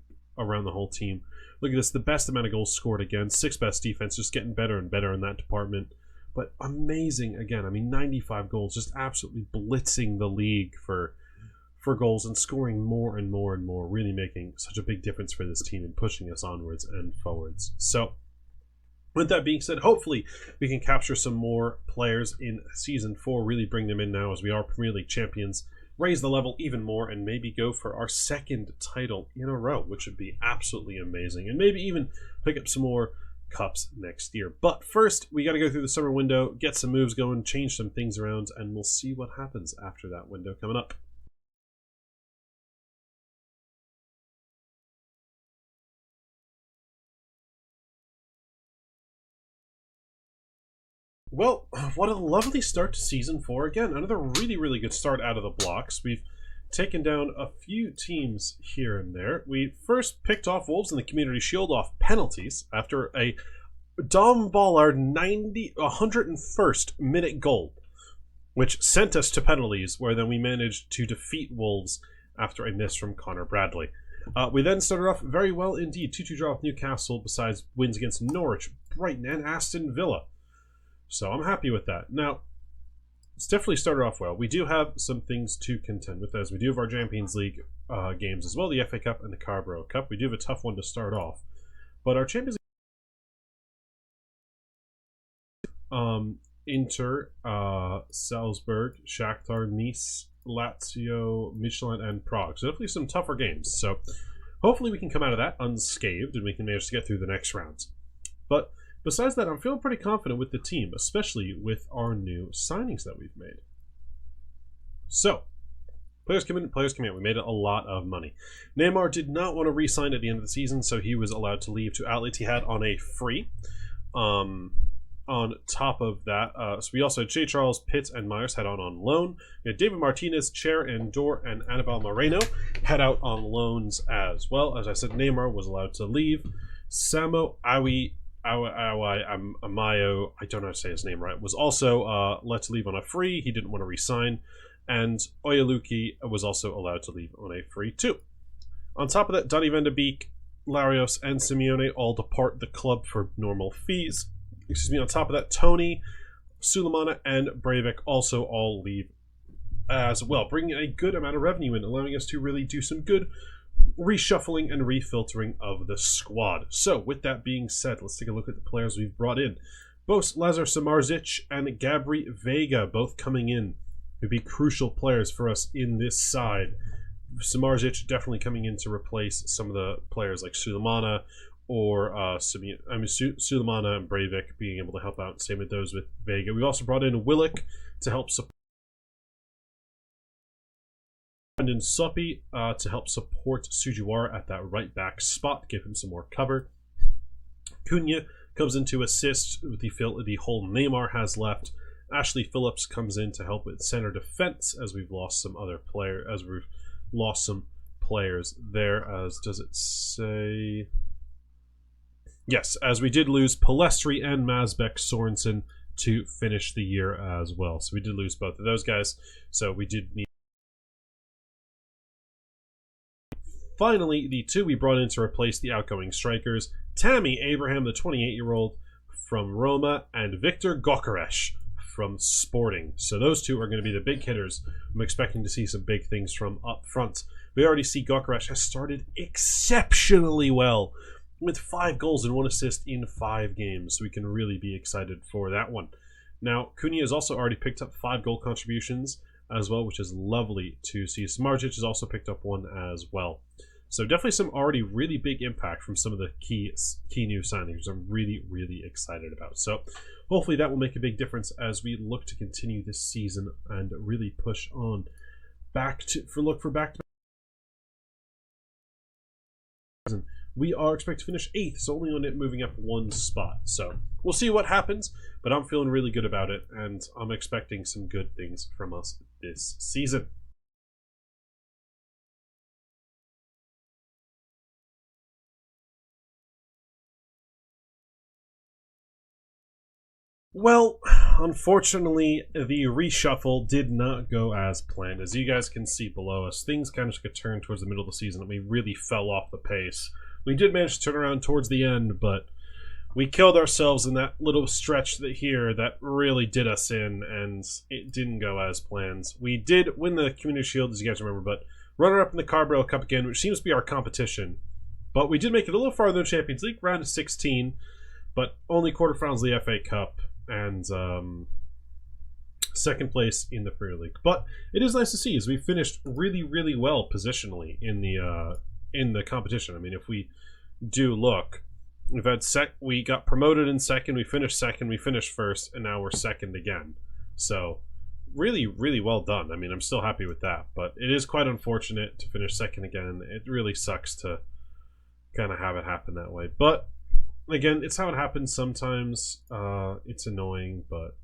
the whole team. Look at this, the best amount of goals scored again, 6th best defense, just getting better and better in that department. But amazing again. I mean, 95 goals, just absolutely blitzing the league for goals and scoring more and more, really making such a big difference for this team and pushing us onwards and forwards. So with that being said, hopefully we can capture some more players in Season 4, really bring them in now as we are Premier League champions, raise the level even more, and maybe go for our 2nd title in a row, which would be absolutely amazing, and maybe even pick up some more cups next year. But first, we got to go through the summer window, get some moves going, change some things around, and we'll see what happens after that window coming up. Well, what a lovely start to Season 4. Again, another really good start out of the blocks. We've taken down a few teams here and there. We first picked off Wolves in the Community Shield off penalties after a Dom Ballard 101st minute goal, which sent us to penalties, where then we managed to defeat Wolves after a miss from Connor Bradley. We then started off very well indeed. 2-2 draw with Newcastle, besides wins against Norwich, Brighton, and Aston Villa. So I'm happy with that. Now, it's definitely started off well. We do have some things to contend with, as we do have our Champions League games as well, the FA Cup and the Carabao Cup. We do have a tough one to start off. But our Champions League Inter, Salzburg, Shakhtar, Nice, Lazio, Michelin, and Prague. So definitely some tougher games. So hopefully we can come out of that unscathed and we can manage to get through the next rounds. But besides that, I'm feeling pretty confident with the team, especially with our new signings that we've made. So, players come in, players come out. We made a lot of money. Neymar did not want to re-sign at the end of the season, so he was allowed to leave to Al Ittihad on a free. On top of that, so we also had Jay Charles, Pitts, and Myers head out on loan. We had David Martinez, Cher, Andor, and Annabelle Moreno head out on loans as well. As I said, Neymar was allowed to leave. Samo Amayo, I don't know how to say his name right, was also let to leave on a free. He didn't want to re-sign. And Oyaluki was also allowed to leave on a free too. On top of that, Donny van de Beek, Larios, and Simeone all depart the club for normal fees. Excuse me. On top of that, Tony, Sulemana, and Breivik also all leave as well, bringing a good amount of revenue in, allowing us to really do some good reshuffling and refiltering of the squad. So, with that being said, let's take a look at the players we've brought in. Both Lazar Samardzic and Gabri Vega both coming in to be crucial players for us in this side. Samardzic definitely coming in to replace some of the players like Sulemana or Sulemana and Breivik being able to help out. Same with those with Vega. We've also brought in Willick to help support, and in Soppy to help support Sujiwara at that right back spot, give him some more cover. Cunha comes in to assist with the hole Neymar has left. Ashley Phillips comes in to help with center defense as we've lost some players there. As does it say? Yes, as we did lose Palestri and Masbek Sorensen to finish the year as well. So we did lose both of those guys. So we did need. Finally, the two we brought in to replace the outgoing strikers, Tammy Abraham, the 28-year-old from Roma, and Victor Gokaresh from Sporting. So those two are going to be the big hitters. I'm expecting to see some big things from up front. We already see Gokaresh has started exceptionally well with 5 goals and 1 assist in 5 games. So we can really be excited for that one. Now, Cunha has also already picked up 5 goal contributions as well, which is lovely to see. Samardzic has also picked up 1 as well. So definitely some already really big impact from some of the key new signings I'm really, really excited about. So hopefully that will make a big difference as we look to continue this season and really push on back to we are expected to finish 8th, so only on it moving up 1 spot. So we'll see what happens, but I'm feeling really good about it, and I'm expecting some good things from us this season. Well, unfortunately, the reshuffle did not go as planned. As you guys can see below us, things kind of took a turn towards the middle of the season, and we really fell off the pace. We did manage to turn around towards the end, but we killed ourselves in that little stretch that really did us in, and it didn't go as planned. We did win the Community Shield, as you guys remember, but runner-up in the Carabao Cup again, which seems to be our competition. But we did make it a little farther than Champions League, round of 16, but only quarterfinals of the FA Cup, and second place in the Premier League. But it is nice to see as we finished really, really well positionally in the competition. I mean, if we do look, we got promoted in second, we finished second, we finished first, and now we're second again. So really, really well done. I mean, I'm still happy with that, but it is quite unfortunate to finish second again. It really sucks to kind of have it happen that way. But again, it's how it happens sometimes. It's annoying, but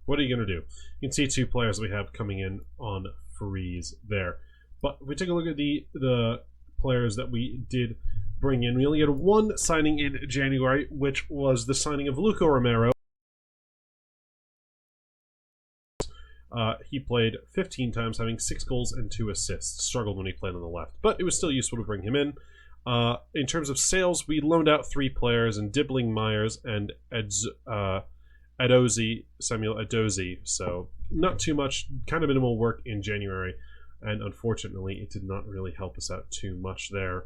what are you going to do? You can see 2 players we have coming in on freeze there. But if we take a look at the players that we did bring in, we only had 1 signing in January, which was the signing of Luco Romero. He played 15 times, having 6 goals and 2 assists. Struggled when he played on the left, but it was still useful to bring him in. In terms of sales, we loaned out 3 players in Dibbling Myers and Samuel Edozie. So not too much, kind of minimal work in January, and unfortunately it did not really help us out too much there.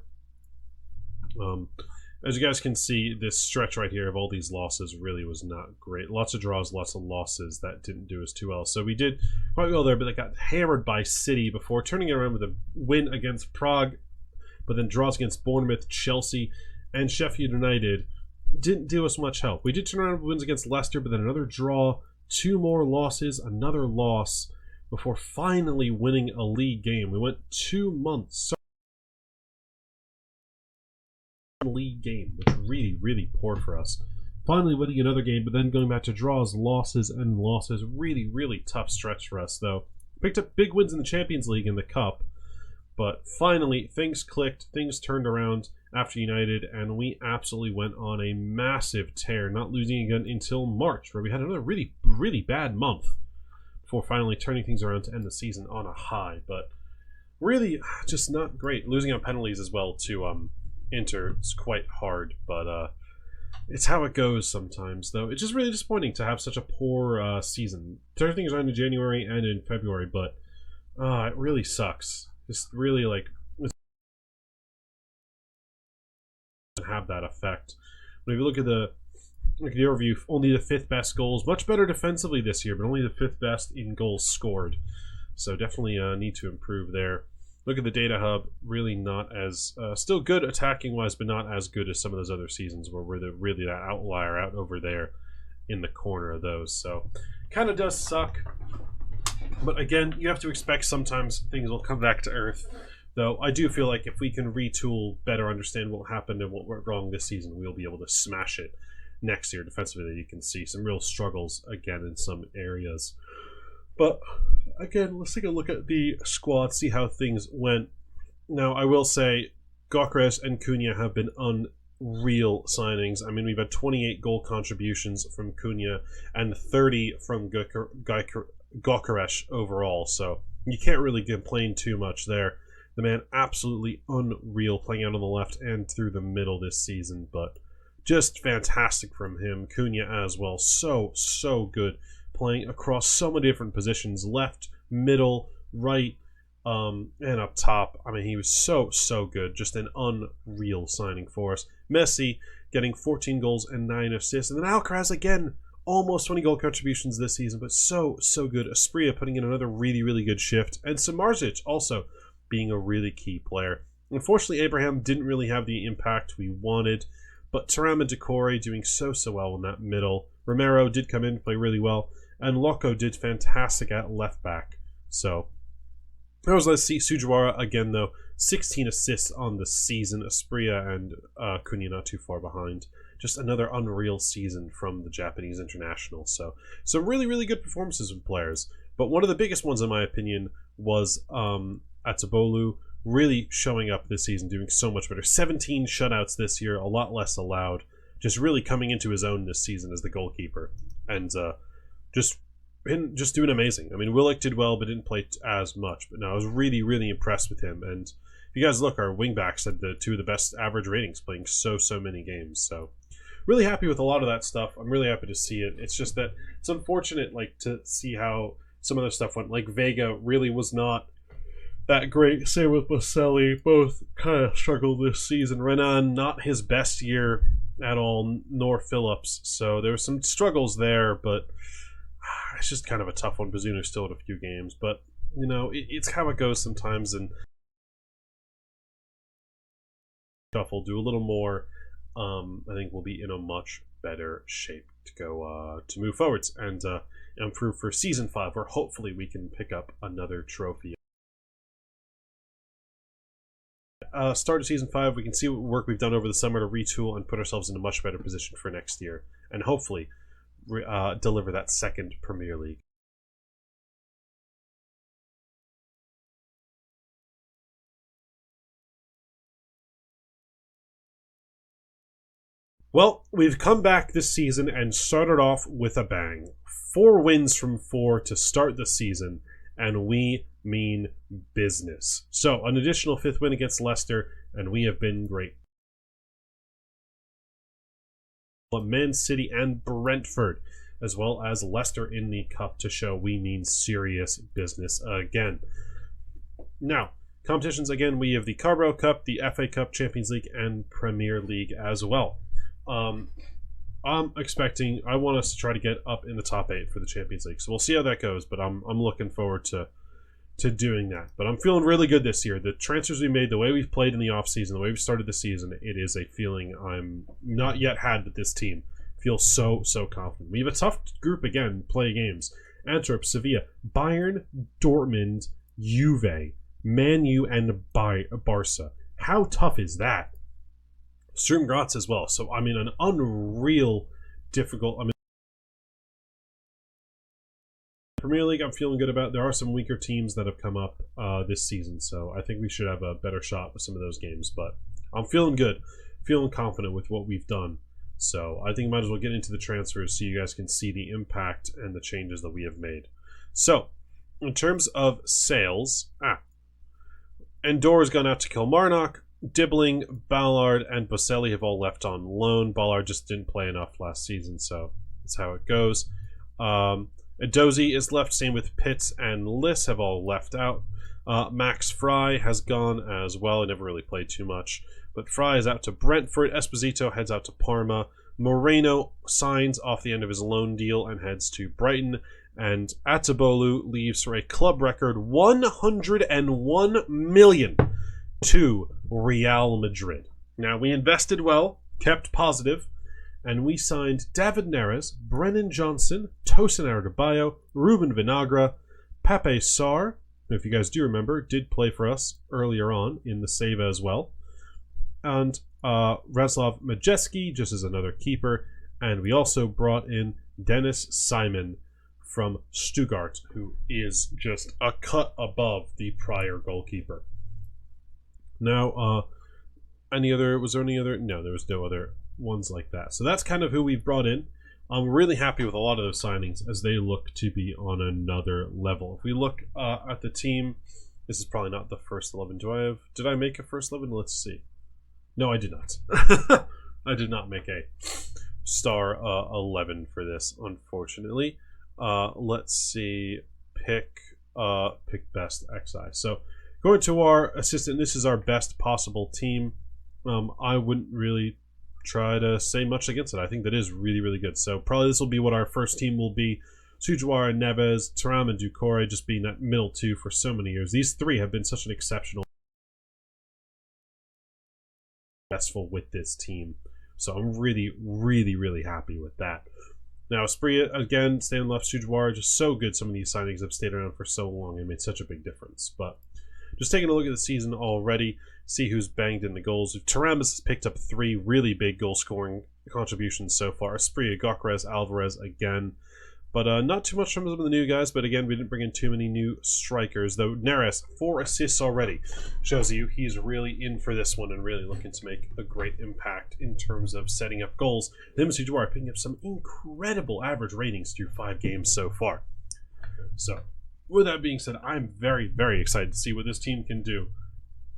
as you guys can see, this stretch right here of all these losses really was not great. Lots of draws, lots of losses that didn't do us too well. So we did quite well there, but they got hammered by City before turning it around with a win against Prague, but then draws against Bournemouth, Chelsea, and Sheffield United didn't do us much help. We did turn around with wins against Leicester, but then another draw, 2 more losses, another loss, before finally winning a league game. We went 2 months league game, which really poor for us. Finally winning another game, but then going back to draws, losses, and losses. Really tough stretch for us, though. Picked up big wins in the Champions League and the Cup, but finally things clicked, things turned around after United, and we absolutely went on a massive tear, not losing again until March, where we had another really bad month before finally turning things around to end the season on a high. But really just not great. Losing on penalties as well to Inter is quite hard, but it's how it goes sometimes, though. It's just really disappointing to have such a poor season. Turn things around in January and in February, but it really sucks. Just really, like, have that effect. But if you look at the overview, only the 5th best goals. Much better defensively this year, but only the 5th best in goals scored. So definitely need to improve there. Look at the data hub, really not as, still good attacking wise, but not as good as some of those other seasons where we're really that outlier out over there in the corner of those. So kind of does suck. But again, you have to expect sometimes things will come back to earth. Though I do feel like if we can retool, better understand what happened and what went wrong this season, we'll be able to smash it next year defensively. You can see some real struggles again in some areas. But again, let's take a look at the squad, see how things went. Now, I will say Gyökeres and Cunha have been unreal signings. I mean, we've had 28 goal contributions from Cunha and 30 from Gyökeres overall, so you can't really complain too much there. The man absolutely unreal, playing out on the left and through the middle this season, but just fantastic from him. Cunha as well, so good, playing across so many different positions, left, middle, right, and up top. I mean, he was so good, just an unreal signing for us. Messi getting 14 goals and 9 assists, and then Alcaraz again, almost 20 goal contributions this season, but so good. Asprilla putting in another really good shift, and Samardzic also being a really key player. Unfortunately, Abraham didn't really have the impact we wanted, but Thuram and Decore doing so well in that middle. Romero did come in, play really well, and Loco did fantastic at left back. So that was, let's see, Sujawara again though, 16 assists on the season. Asprilla and Cunha not too far behind. Just another unreal season from the Japanese international. So really good performances from players. But one of the biggest ones, in my opinion, was Atabolu, really showing up this season, doing so much better. 17 shutouts this year, a lot less allowed. Just really coming into his own this season as the goalkeeper. And just doing amazing. I mean, Willock did well, but didn't play as much. But no, I was really impressed with him. And if you guys look, our wingbacks had the 2 of the best average ratings, playing so many games. So really happy with a lot of that stuff. I'm really happy to see it. It's just that it's unfortunate, like, to see how some of the stuff went. Like, Vega really was not that great. Same with Baselli. Both kind of struggled this season. Renan, not his best year at all, nor Phillips. So there were some struggles there, but it's just kind of a tough one. Bazunu still had a few games, but you know, it's how it goes sometimes. And shuffle, do a little more. I think we'll be in a much better shape to go to move forwards and improve for season 5, where hopefully we can pick up another trophy. Start of season 5, we can see what work we've done over the summer to retool and put ourselves in a much better position for next year, and hopefully deliver that 2nd Premier League. Well, we've come back this season and started off with a bang. 4 wins from 4 to start the season, and we mean business. So, an additional 5th win against Leicester, and we have been great. Man City and Brentford, as well as Leicester in the Cup, to show we mean serious business again. Now, Competitions, again, we have the Carabao Cup, the FA Cup, Champions League, and Premier League as well. I'm expecting, I want us to try to get up in the top 8 for the Champions League. So we'll see how that goes, but I'm looking forward to doing that. But I'm feeling really good this year. The transfers we made, the way we've played in the offseason, the way we've started the season, it is a feeling I'm not yet had with this team. I feel so confident. We have a tough group again, play games. Antwerp, Sevilla, Bayern, Dortmund, Juve, Man U, and Barca. How tough is that? Sturm Graz as well. So, I mean, an unreal difficult... Premier League, I'm feeling good about. There are some weaker teams that have come up this season, so I think we should have a better shot with some of those games. But I'm feeling good, feeling confident with what we've done. So I think I might as well get into the transfers so you guys can see the impact and the changes that we have made. So, in terms of sales, Endor's gone out to Kilmarnock. Dibbling, Ballard, and Boselli have all left on loan. Ballard just didn't play enough last season, so that's how it goes. Edozie is left, same with Pitts and Liss have all left out. Max Fry has gone as well. He never really played too much. But Fry is out to Brentford. Esposito heads out to Parma. Moreno signs off the end of his loan deal and heads to Brighton. And Atabolu leaves for a club record $101 million to Real Madrid. Now, we invested well, kept positive, and we signed David Neres, Brennan Johnson, Tosin Adebayo, Ruben Vinagre, Pape Sarr, who, if you guys do remember, did play for us earlier on in the save as well, and Raslav Majeski, just as another keeper, and we also brought in Dennis Simon from Stuttgart, who is just a cut above the prior goalkeeper. Now, was there any other? No, there was no other ones like that. So that's kind of who we've brought in. I'm really happy with a lot of those signings as they look to be on another level. If we look at the team, this is probably not the first 11. Did I make a first 11? Let's see. No, I did not. I did not make a star 11 for this, unfortunately. Let's see. Pick best XI. So going to our assistant, this is our best possible team. I wouldn't really try to say much against it. I think that is really good. So probably this will be what our first team will be. Sujawara, Neves, Thuram, and Doucouré just being that middle two for so many years. These three have been such an exceptional successful with this team. So I'm really happy with that. Now, Espria, again, staying left, Sujawara, just so good. Some of these signings have stayed around for so long and made such a big difference. But just taking a look at the season already, see who's banged in the goals. Thuram has picked up 3 really big goal-scoring contributions so far. Espria, Gyökeres, Alvarez again. But not too much from some of the new guys, but again, we didn't bring in too many new strikers. Though Neres, 4 assists already. Shows you he's really in for this one and really looking to make a great impact in terms of setting up goals. Then Sujawara picking up some incredible average ratings through 5 games so far. So, with that being said, I'm very excited to see what this team can do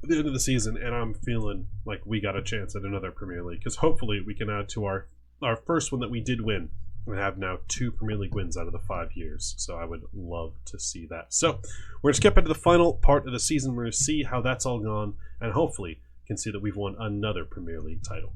at the end of the season, and I'm feeling like we got a chance at another Premier League, because hopefully we can add to our first one that we did win. We have now 2 Premier League wins out of the 5 years, so I would love to see that. So we're going to skip into the final part of the season. We're going to see how that's all gone, and hopefully can see that we've won another Premier League title.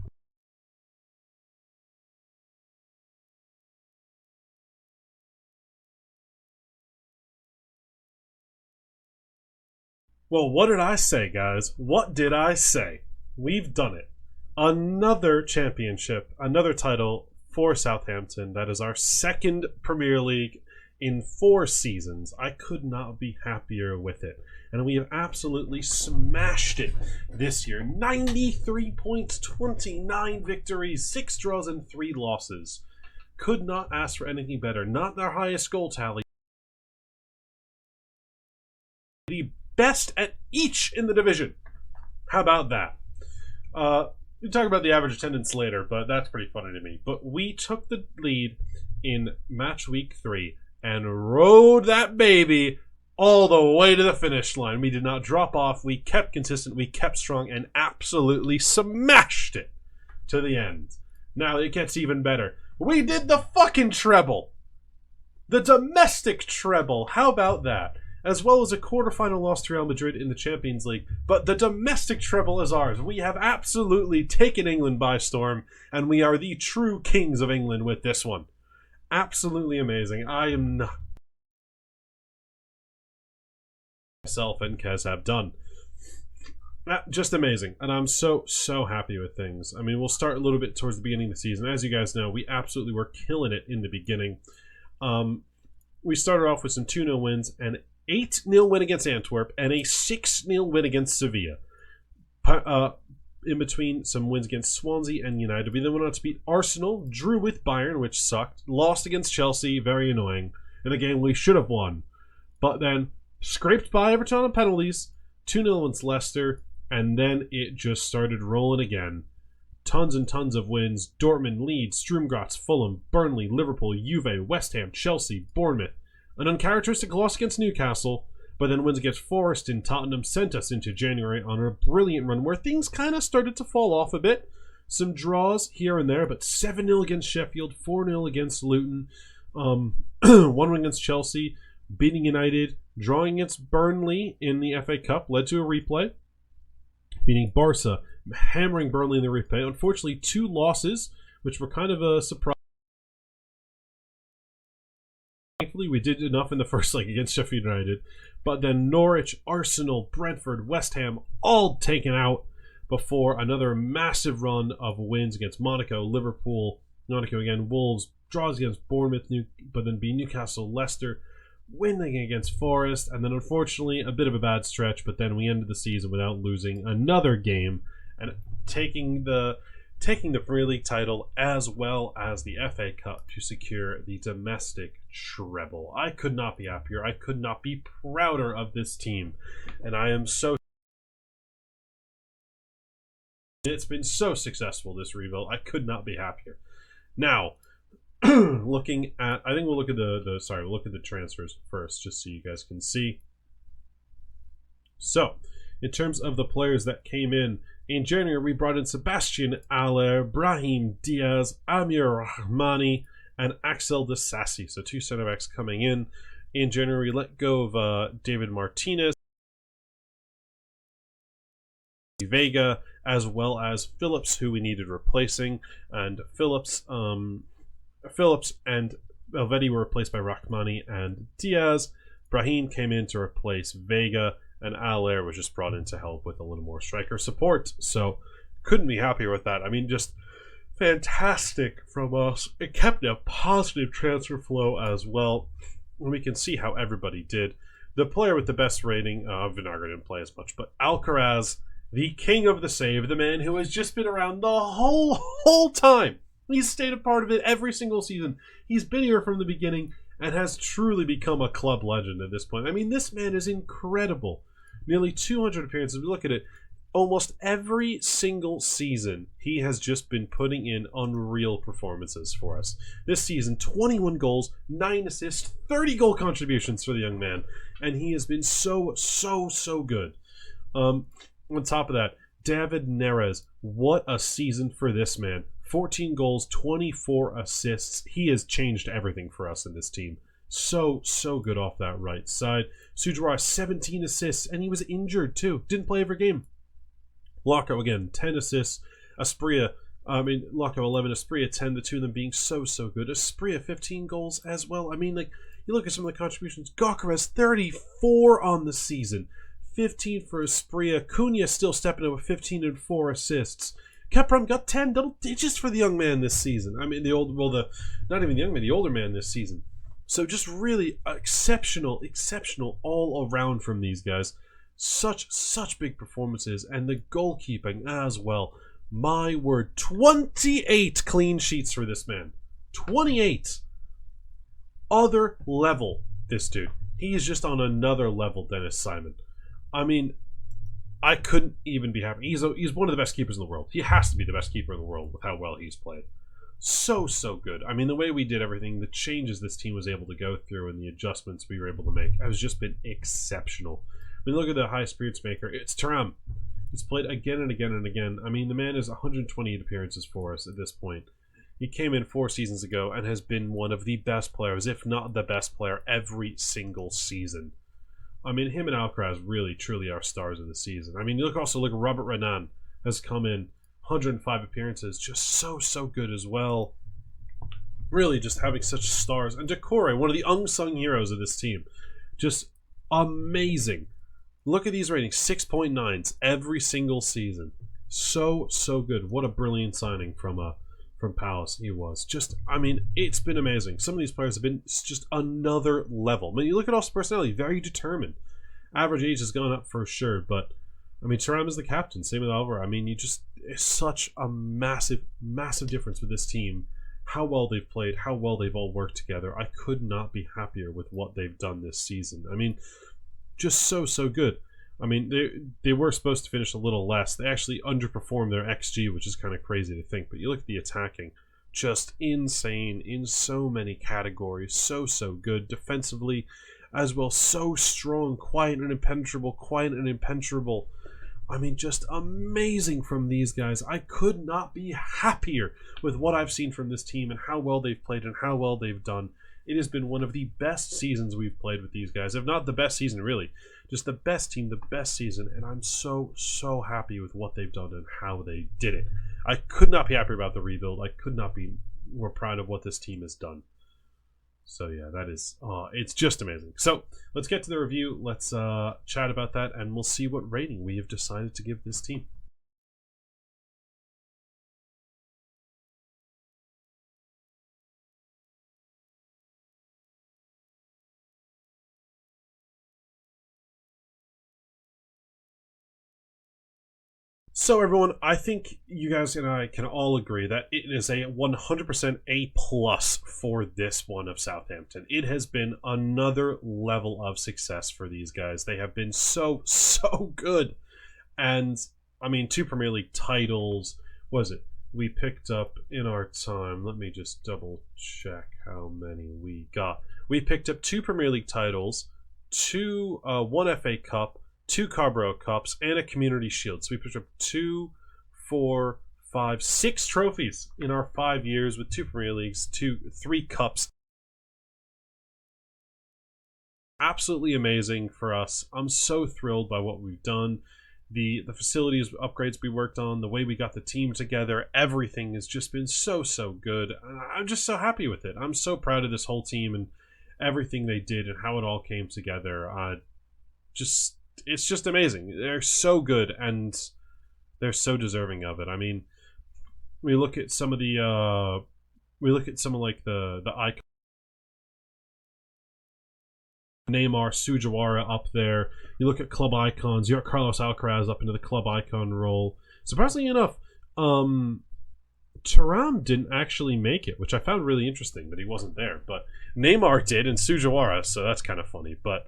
Well, what did I say, guys? What did I say? We've done it. Another championship, another title for Southampton. That is our 2nd Premier League in 4 seasons. I could not be happier with it. And we have absolutely smashed it this year. 93 points, 29 victories, 6 draws, and 3 losses. Could not ask for anything better. Not their highest goal tally. The best at each in the division. How about that? We'll talk about the average attendance later, but that's pretty funny to me. But we took the lead in match week 3 and rode that baby all the way to the finish line. We did not drop off. We kept consistent. We kept strong and absolutely smashed it to the end. Now it gets even better. We did the fucking treble. The domestic treble. How about that? as well as a quarterfinal loss to Real Madrid in the Champions League. But the domestic treble is ours. We have absolutely taken England by storm, and we are the true kings of England with this one. Absolutely amazing. I am not myself and Kez have done. Just amazing, and I'm so happy with things. I mean, we'll start a little bit towards the beginning of the season. As you guys know, we absolutely were killing it in the beginning. We started off with some 2-0 wins, an 8-0 win against Antwerp, and a 6-0 win against Sevilla. In between some wins against Swansea and United. We then went on to beat Arsenal, drew with Bayern, which sucked, lost against Chelsea, very annoying, in a game we should have won, but then scraped by Everton on penalties, 2-0 against Leicester, and then it just started rolling again. Tons and tons of wins. Dortmund, Leeds, Sturm Graz, Fulham, Burnley, Liverpool, Juve, West Ham, Chelsea, Bournemouth. An uncharacteristic loss against Newcastle, but then wins against Forest and Tottenham sent us into January on a brilliant run where things kind of started to fall off a bit. Some draws here and there, but 7-0 against Sheffield, 4-0 against Luton, 1-1 against Chelsea, beating United, drawing against Burnley in the FA Cup, led to a replay, beating Barca, hammering Burnley in the replay. Unfortunately, 2 losses, which were kind of a surprise. Thankfully, we did enough in the first leg against Sheffield United, but then Norwich, Arsenal, Brentford, West Ham, all taken out before another massive run of wins against Monaco, Liverpool, Monaco again, Wolves, draws against Bournemouth, but then beat Newcastle, Leicester, winning against Forest, and then unfortunately a bit of a bad stretch, but then we ended the season without losing another game and taking the Premier League title as well as the FA Cup to secure the domestic treble. I could not be happier. I could not be prouder of this team, and I am so... It's been so successful, this rebuild. I could not be happier. Now, looking at, I think we'll look at we'll look at the transfers first, just so you guys can see. So, in terms of the players that came in January, we brought in Sebastian Aller, Brahim Diaz, Amir Rahmani, and Axel Disasi. So 2 center backs coming in. In January, we let go of David Martinez, Vega, as well as Phillips, who we needed replacing, and Phillips and Valverde were replaced by Rahmani and Diaz. Brahim came in to replace Vega, and Aller was just brought in to help with a little more striker support. So couldn't be happier with that. I mean, just fantastic from us. It kept a positive transfer flow as well. And we can see how everybody did. The player with the best rating, Vinagre didn't play as much, but Alcaraz, the king of the save, the man who has just been around the whole time. He's stayed a part of it every single season. He's been here from the beginning and has truly become a club legend at this point. I mean, this man is incredible. Nearly 200 appearances. We look at it, almost every single season, he has just been putting in unreal performances for us. This season, 21 goals, 9 assists, 30 goal contributions for the young man. And he has been so good. On top of that, David Neres, what a season for this man. 14 goals, 24 assists. He has changed everything for us in this team. So good off that right side. Sujara, 17 assists, and he was injured too. Didn't play every game. Locko, again, 10 assists. Locko 11, Asprilla 10, the two of them being so good. Asprilla, 15 goals as well. I mean, like, you look at some of the contributions. Gokares, 34 on the season. 15 for Asprilla. Cunha still stepping up with 15 and 4 assists. Kepram got 10 double digits for the young man this season. I mean, not even the young man, the older man this season. So just really exceptional all around from these guys. Such big performances, and the goalkeeping as well. My word, 28 clean sheets for this man. 28. Other level, this dude. He is just on another level, Dennis Simon. I mean, I couldn't even be happy. He's one of the best keepers in the world. He has to be the best keeper in the world with how well he's played. So good. I mean, the way we did everything, the changes this team was able to go through, and the adjustments we were able to make, has just been exceptional. I mean, look at the high spirits maker. It's Thuram. He's played again and again and again. I mean, the man has 128 appearances for us at this point. He came in 4 seasons ago and has been one of the best players, if not the best player, every single season. I mean, him and Alcaraz really, truly are stars of the season. I mean, you look at Robert Renan has come in, 105 appearances, just so good as well. Really just having such stars. And Decore, one of the unsung heroes of this team, just amazing. Look at these ratings, 6.9s every single season. So good. What a brilliant signing from Palace he was. Just, I mean, it's been amazing. Some of these players have been just another level. I mean, you look at also personality, very determined. Average age has gone up for sure, but I mean, Thuram is the captain. Same with Alvaro. I mean, it's such a massive difference with this team. How well they've played, how well they've all worked together. I could not be happier with what they've done this season. I mean, just so good. I mean, they were supposed to finish a little less. They actually underperformed their XG, which is kind of crazy to think. But you look at the attacking, just insane in so many categories. So good. Defensively as well, so strong, quiet and impenetrable. I mean, just amazing from these guys. I could not be happier with what I've seen from this team and how well they've played and how well they've done. It has been one of the best seasons we've played with these guys. If not the best season, really. Just the best team, the best season. And I'm so happy with what they've done and how they did it. I could not be happier about the rebuild. I could not be more proud of what this team has done. So yeah, that is, it's just amazing. So let's get to the review. Let's chat about that, and we'll see what rating we have decided to give this team. So everyone, I think you guys and I can all agree that it is a 100% A+ for this one of Southampton. It has been another level of success for these guys. They have been so good. And I mean, 2 Premier League titles, was it? We picked up in our time, let me just double check how many we got. We picked up 2 Premier League titles, 1 FA Cup, 2 Carabao Cups, and a Community Shield. So we picked up 2, 4, 5, 6 trophies in our 5 years with 2 Premier Leagues, 3 Cups. Absolutely amazing for us. I'm so thrilled by what we've done. The facilities upgrades we worked on, the way we got the team together, everything has just been so good. And I'm just so happy with it. I'm so proud of this whole team and everything they did and how it all came together. It's just amazing. They're so good and they're so deserving of it. I mean, we look at some of the like the icon, Neymar, Sujawara up there. You look at club icons. You got Carlos Alcaraz up into the club icon role. Surprisingly enough, Thuram didn't actually make it, which I found really interesting that he wasn't there. But Neymar did, and Sujawara, so that's kind of funny. But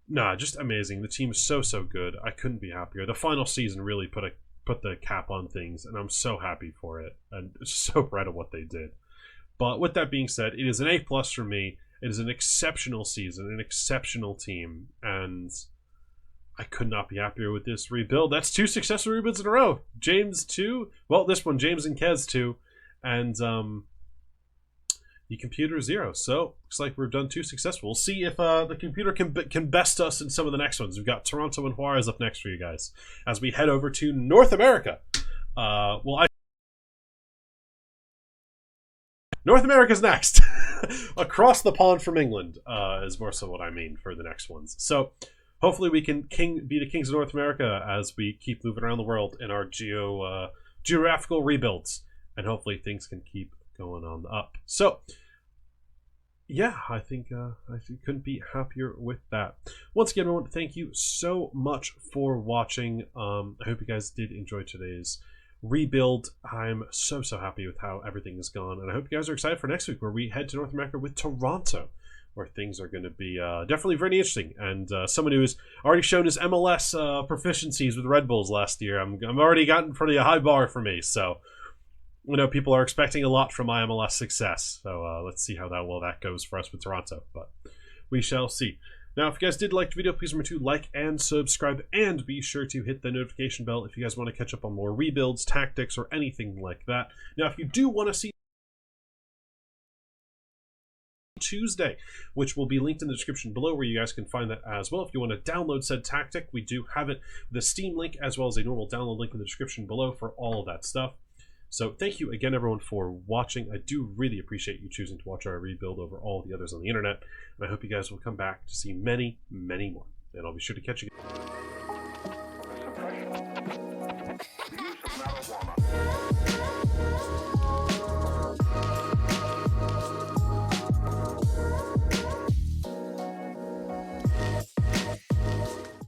nah, just amazing. The team is so good. I couldn't be happier. The final season really put the cap on things, and I'm so happy for it. And so proud of what they did. But with that being said, it is an A+ for me. It is an exceptional season, an exceptional team, and I could not be happier with this rebuild. That's 2 successful rebuilds in a row. James 2. Well, this one, James and Kez 2. And the computer 0. So looks like we've done 2 successful. We'll see if the computer can best us in some of the next ones. We've got Toronto and Juarez up next for you guys as we head over to North America. North America's next. Across the pond from England is more so what I mean for the next ones. So hopefully we can be the kings of North America as we keep moving around the world in our geographical rebuilds. And hopefully things can keep going on the up. So yeah, I think I couldn't be happier with that. Once again, everyone, thank you so much for watching. I hope you guys did enjoy today's rebuild. I'm so happy with how everything has gone, and I hope you guys are excited for next week where we head to North America with Toronto, where things are going to be definitely very interesting. And someone who has already shown his MLS proficiencies with Red Bulls last year, I'm already gotten pretty high bar for me. So you know, people are expecting a lot from my MLS success. So let's see how that goes for us with Toronto, but we shall see. Now, if you guys did like the video, please remember to like and subscribe, and be sure to hit the notification bell if you guys want to catch up on more rebuilds, tactics, or anything like that. Now, if you do want to see Tuesday, which will be linked in the description below, where you guys can find that as well. If you want to download said tactic, we do have it, the Steam link as well as a normal download link in the description below for all of that stuff. So thank you again, everyone, for watching. I do really appreciate you choosing to watch our rebuild over all the others on the internet, and I hope you guys will come back to see many, many more. And I'll be sure to catch you.